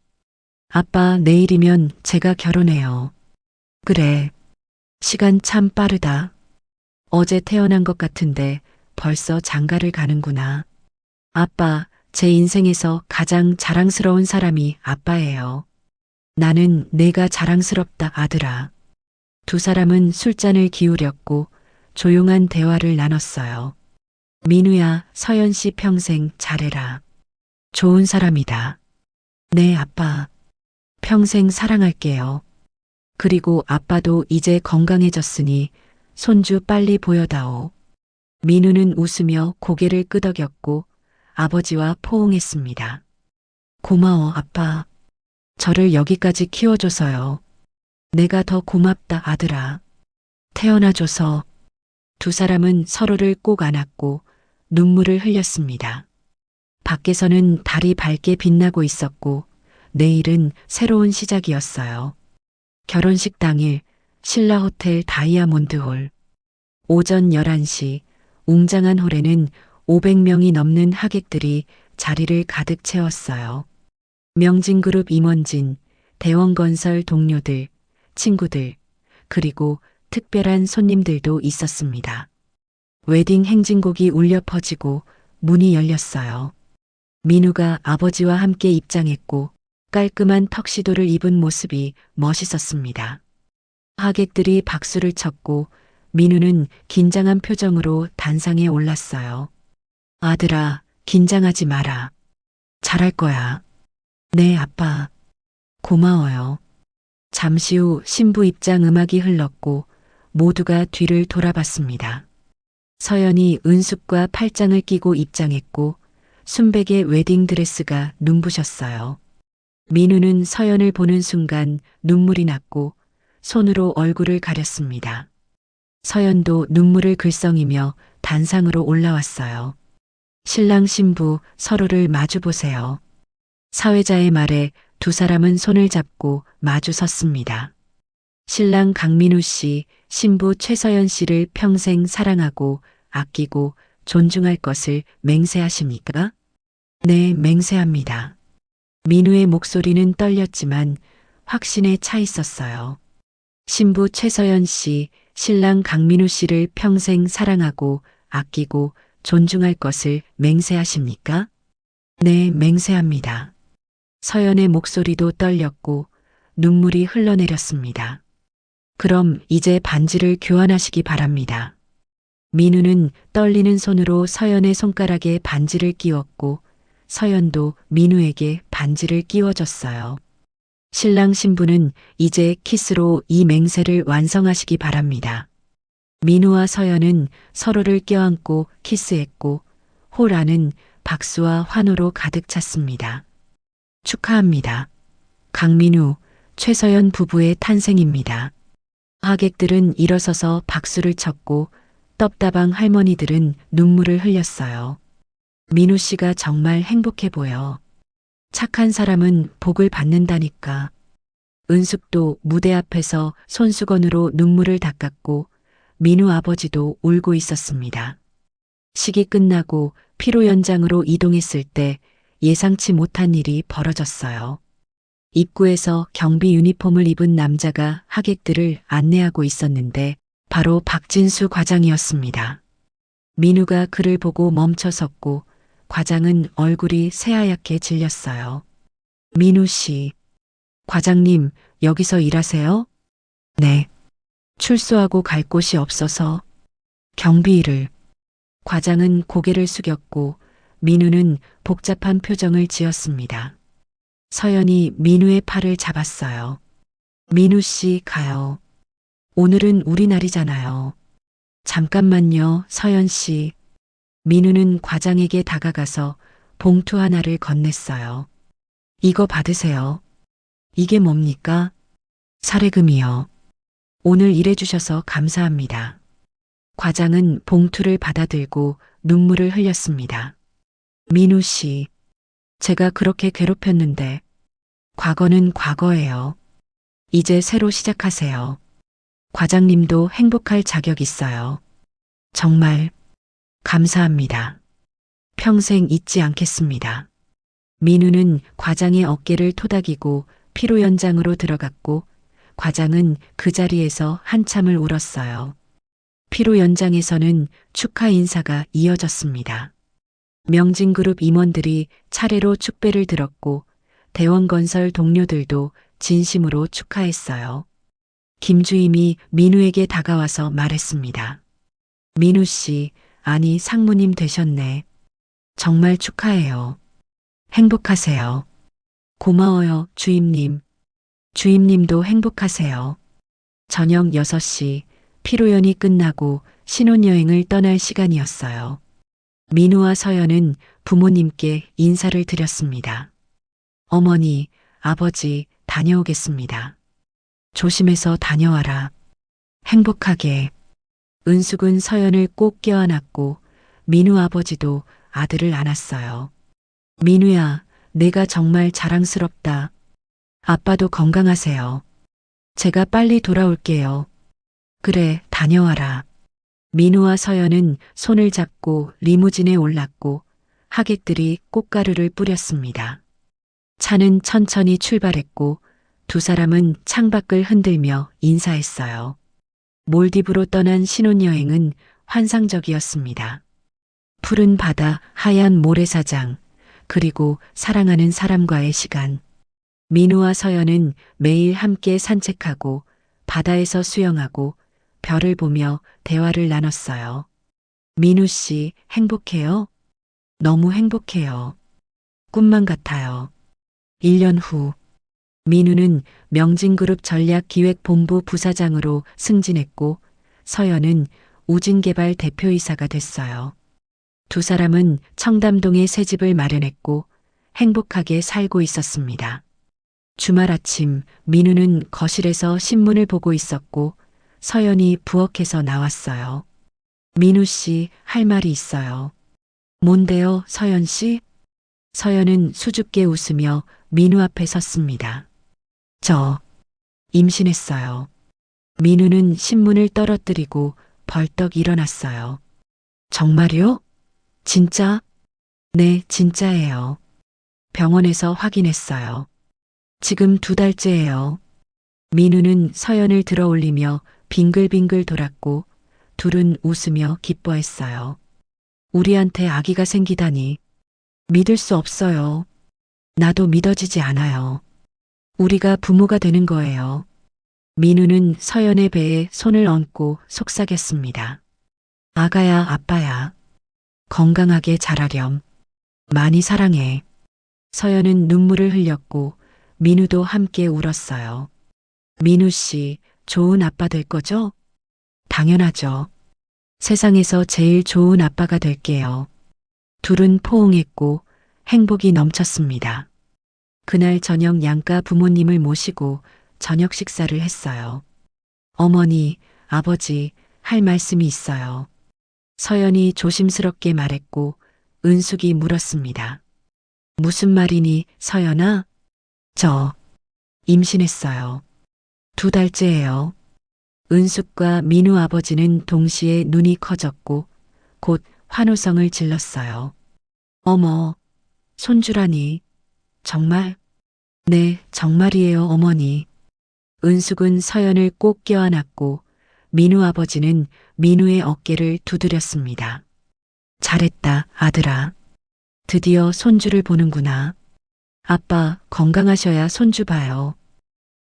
아빠, 내일이면 제가 결혼해요. 그래. 시간 참 빠르다. 어제 태어난 것 같은데 벌써 장가를 가는구나. 아빠, 제 인생에서 가장 자랑스러운 사람이 아빠예요. 나는 내가 자랑스럽다, 아들아. 두 사람은 술잔을 기울였고 조용한 대화를 나눴어요. 민우야, 서연 씨 평생 잘해라. 좋은 사람이다. 네, 아빠. 평생 사랑할게요. 그리고 아빠도 이제 건강해졌으니 손주 빨리 보여다오. 민우는 웃으며 고개를 끄덕였고 아버지와 포옹했습니다. 고마워, 아빠. 저를 여기까지 키워줘서요. 내가 더 고맙다, 아들아. 태어나줘서. 두 사람은 서로를 꼭 안았고 눈물을 흘렸습니다. 밖에서는 달이 밝게 빛나고 있었고 내일은 새로운 시작이었어요. 결혼식 당일 신라 호텔 다이아몬드홀. 오전 11시 웅장한 홀에는 500명이 넘는 하객들이 자리를 가득 채웠어요. 명진그룹 임원진, 대원건설 동료들, 친구들, 그리고 특별한 손님들도 있었습니다. 웨딩 행진곡이 울려 퍼지고 문이 열렸어요. 민우가 아버지와 함께 입장했고 깔끔한 턱시도를 입은 모습이 멋있었습니다. 하객들이 박수를 쳤고 민우는 긴장한 표정으로 단상에 올랐어요. 아들아, 긴장하지 마라. 잘할 거야. 네, 아빠. 고마워요. 잠시 후 신부 입장 음악이 흘렀고 모두가 뒤를 돌아봤습니다. 서연이 은숙과 팔짱을 끼고 입장했고 순백의 웨딩드레스가 눈부셨어요. 민우는 서연을 보는 순간 눈물이 났고 손으로 얼굴을 가렸습니다. 서연도 눈물을 글썽이며 단상으로 올라왔어요. 신랑 신부 서로를 마주 보세요. 사회자의 말에 두 사람은 손을 잡고 마주 섰습니다. 신랑 강민우 씨, 신부 최서연 씨를 평생 사랑하고 아끼고 존중할 것을 맹세하십니까? 네, 맹세합니다. 민우의 목소리는 떨렸지만 확신에 차 있었어요. 신부 최서연 씨, 신랑 강민우 씨를 평생 사랑하고 아끼고 존중할 것을 맹세하십니까? 네, 맹세합니다. 서연의 목소리도 떨렸고 눈물이 흘러내렸습니다. 그럼 이제 반지를 교환하시기 바랍니다. 민우는 떨리는 손으로 서연의 손가락에 반지를 끼웠고 서연도 민우에게 반지를 끼워줬어요. 신랑 신부는 이제 키스로 이 맹세를 완성하시기 바랍니다. 민우와 서연은 서로를 껴안고 키스했고 홀 안은 박수와 환호로 가득 찼습니다. 축하합니다. 강민우, 최서연 부부의 탄생입니다. 하객들은 일어서서 박수를 쳤고 떡다방 할머니들은 눈물을 흘렸어요. 민우 씨가 정말 행복해 보여. 착한 사람은 복을 받는다니까. 은숙도 무대 앞에서 손수건으로 눈물을 닦았고 민우 아버지도 울고 있었습니다. 식이 끝나고 피로 연장으로 이동했을 때 예상치 못한 일이 벌어졌어요. 입구에서 경비 유니폼을 입은 남자가 하객들을 안내하고 있었는데 바로 박진수 과장이었습니다. 민우가 그를 보고 멈춰섰고 과장은 얼굴이 새하얗게 질렸어요. 민우 씨, 과장님, 여기서 일하세요? 네. 출소하고 갈 곳이 없어서 경비 일을. 과장은 고개를 숙였고 민우는 복잡한 표정을 지었습니다. 서연이 민우의 팔을 잡았어요. 민우 씨 가요. 오늘은 우리 날이잖아요. 잠깐만요, 서연 씨. 민우는 과장에게 다가가서 봉투 하나를 건넸어요. 이거 받으세요. 이게 뭡니까? 사례금이요. 오늘 일해주셔서 감사합니다. 과장은 봉투를 받아들고 눈물을 흘렸습니다. 민우 씨, 제가 그렇게 괴롭혔는데 과거는 과거예요. 이제 새로 시작하세요. 과장님도 행복할 자격 있어요. 정말 감사합니다. 평생 잊지 않겠습니다. 민우는 과장의 어깨를 토닥이고 피로 연장으로 들어갔고 과장은 그 자리에서 한참을 울었어요. 피로 연장에서는 축하 인사가 이어졌습니다. 명진그룹 임원들이 차례로 축배를 들었고 대원건설 동료들도 진심으로 축하했어요. 김주임이 민우에게 다가와서 말했습니다. 민우 씨, 아니 상무님 되셨네. 정말 축하해요. 행복하세요. 고마워요, 주임님. 주임님도 행복하세요. 저녁 6시 피로연이 끝나고 신혼여행을 떠날 시간이었어요. 민우와 서연은 부모님께 인사를 드렸습니다. 어머니, 아버지, 다녀오겠습니다. 조심해서 다녀와라. 행복하게. 은숙은 서연을 꼭 껴안았고 민우 아버지도 아들을 안았어요. 민우야, 내가 정말 자랑스럽다. 아빠도 건강하세요. 제가 빨리 돌아올게요. 그래, 다녀와라. 민우와 서연은 손을 잡고 리무진에 올랐고 하객들이 꽃가루를 뿌렸습니다. 차는 천천히 출발했고 두 사람은 창밖을 흔들며 인사했어요. 몰디브로 떠난 신혼여행은 환상적이었습니다. 푸른 바다, 하얀 모래사장, 그리고 사랑하는 사람과의 시간. 민우와 서연은 매일 함께 산책하고 바다에서 수영하고 별을 보며 대화를 나눴어요. 민우 씨, 행복해요? 너무 행복해요. 꿈만 같아요. 1년 후, 민우는 명진그룹 전략기획본부 부사장으로 승진했고 서연은 우진개발 대표이사가 됐어요. 두 사람은 청담동에 새 집을 마련했고 행복하게 살고 있었습니다. 주말 아침 민우는 거실에서 신문을 보고 있었고 서연이 부엌에서 나왔어요. 민우 씨, 할 말이 있어요. 뭔데요, 서연 씨? 서연은 수줍게 웃으며 민우 앞에 섰습니다. 저 임신했어요. 민우는 신문을 떨어뜨리고 벌떡 일어났어요. 정말요? 진짜? 네, 진짜예요. 병원에서 확인했어요. 지금 2달째예요. 민우는 서연을 들어 올리며 빙글빙글 돌았고 둘은 웃으며 기뻐했어요. 우리한테 아기가 생기다니. 믿을 수 없어요. 나도 믿어지지 않아요. 우리가 부모가 되는 거예요. 민우는 서연의 배에 손을 얹고 속삭였습니다. 아가야, 아빠야. 건강하게 자라렴. 많이 사랑해. 서연은 눈물을 흘렸고 민우도 함께 울었어요. 민우 씨, 좋은 아빠 될 거죠? 당연하죠. 세상에서 제일 좋은 아빠가 될게요. 둘은 포옹했고 행복이 넘쳤습니다. 그날 저녁 양가 부모님을 모시고 저녁 식사를 했어요. 어머니, 아버지, 할 말씀이 있어요. 서연이 조심스럽게 말했고 은숙이 물었습니다. 무슨 말이니, 서연아? 저 임신했어요. 2달째예요. 은숙과 민우 아버지는 동시에 눈이 커졌고 곧 환호성을 질렀어요. 어머, 손주라니. 정말? 네, 정말이에요, 어머니. 은숙은 서연을 꼭 껴안았고 민우 아버지는 민우의 어깨를 두드렸습니다. 잘했다, 아들아. 드디어 손주를 보는구나. 아빠, 건강하셔야 손주 봐요.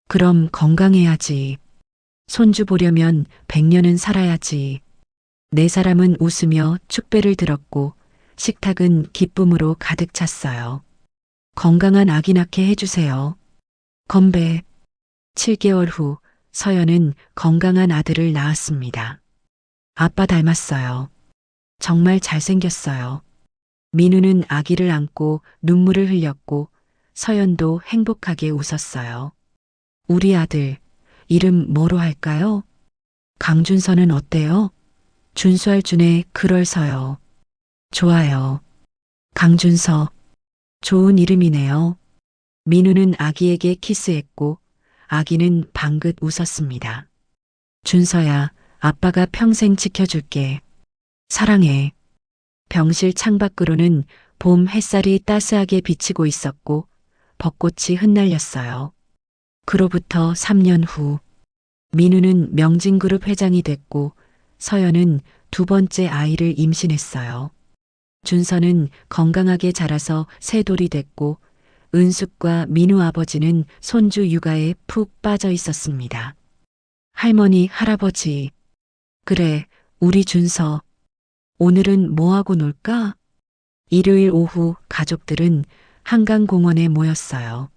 그럼 건강해야지. 손주 보려면 100년은 살아야지. 네 사람은 웃으며 축배를 들었고 식탁은 기쁨으로 가득 찼어요. 건강한 아기 낳게 해주세요. 건배. 7개월 후 서연은 건강한 아들을 낳았습니다. 아빠 닮았어요. 정말 잘생겼어요. 민우는 아기를 안고 눈물을 흘렸고 서연도 행복하게 웃었어요. 우리 아들, 이름 뭐로 할까요? 강준서는 어때요? 준수할 준에 그럴서요. 좋아요. 강준서. 좋은 이름이네요. 민우는 아기에게 키스했고 아기는 방긋 웃었습니다. 준서야, 아빠가 평생 지켜줄게. 사랑해. 병실 창밖으로는 봄 햇살이 따스하게 비치고 있었고 벚꽃이 흩날렸어요. 그로부터 3년 후 민우는 명진그룹 회장이 됐고 서연은 두 번째 아이를 임신했어요. 준서는 건강하게 자라서 새 돌이 됐고 은숙과 민우 아버지는 손주 육아에 푹 빠져 있었습니다. 할머니, 할아버지. 그래, 우리 준서. 오늘은 뭐하고 놀까? 일요일 오후 가족들은 한강공원에 모였어요.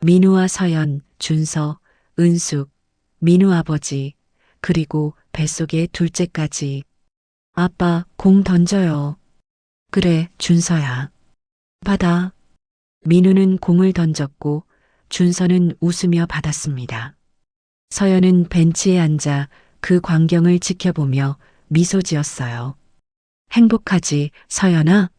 민우와 서연, 준서, 은숙, 민우 아버지, 그리고 뱃속의 둘째까지. 아빠, 공 던져요. 그래, 준서야. 받아. 민우는 공을 던졌고 준서는 웃으며 받았습니다. 서연은 벤치에 앉아 그 광경을 지켜보며 미소 지었어요. 행복하지, 서연아?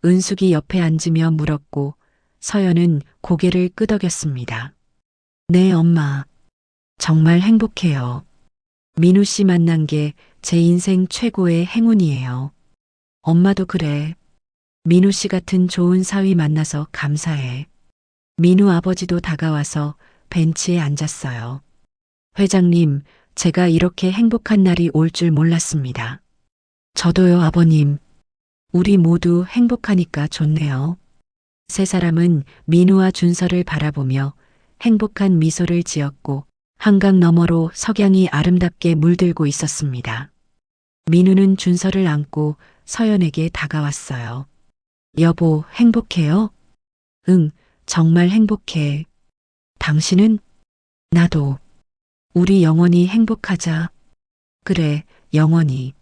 은숙이 옆에 앉으며 물었고 서연은 고개를 끄덕였습니다. 네, 엄마. 정말 행복해요. 민우 씨 만난 게 제 인생 최고의 행운이에요. 엄마도 그래. 민우 씨 같은 좋은 사위 만나서 감사해. 민우 아버지도 다가와서 벤치에 앉았어요. 회장님, 제가 이렇게 행복한 날이 올 줄 몰랐습니다. 저도요, 아버님. 우리 모두 행복하니까 좋네요. 세 사람은 민우와 준서를 바라보며 행복한 미소를 지었고 한강 너머로 석양이 아름답게 물들고 있었습니다. 민우는 준서를 안고 서연에게 다가왔어요. 여보, 행복해요? 응, 정말 행복해. 당신은? 나도. 우리 영원히 행복하자. 그래, 영원히.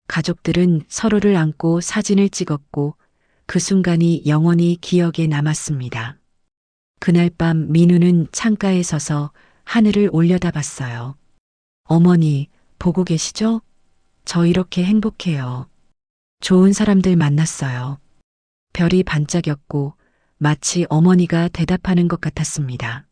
가족들은 서로를 안고 사진을 찍었고 그 순간이 영원히 기억에 남았습니다. 그날 밤 민우는 창가에 서서 하늘을 올려다봤어요. 어머니, 보고 계시죠? 저 이렇게 행복해요. 좋은 사람들 만났어요. 별이 반짝였고 마치 어머니가 대답하는 것 같았습니다.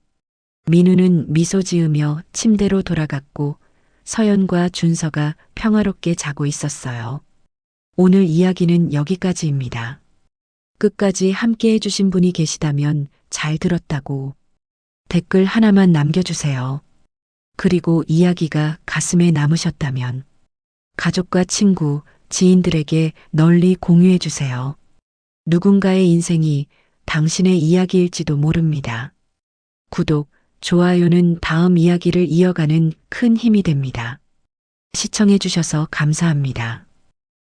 민우는 미소 지으며 침대로 돌아갔고 서연과 준서가 평화롭게 자고 있었어요. 오늘 이야기는 여기까지입니다. 끝까지 함께 해주신 분이 계시다면 잘 들었다고 댓글 하나만 남겨주세요. 그리고 이야기가 가슴에 남으셨다면 가족과 친구, 지인들에게 널리 공유해주세요. 누군가의 인생이 당신의 이야기일지도 모릅니다. 구독, 좋아요는 다음 이야기를 이어가는 큰 힘이 됩니다. 시청해주셔서 감사합니다.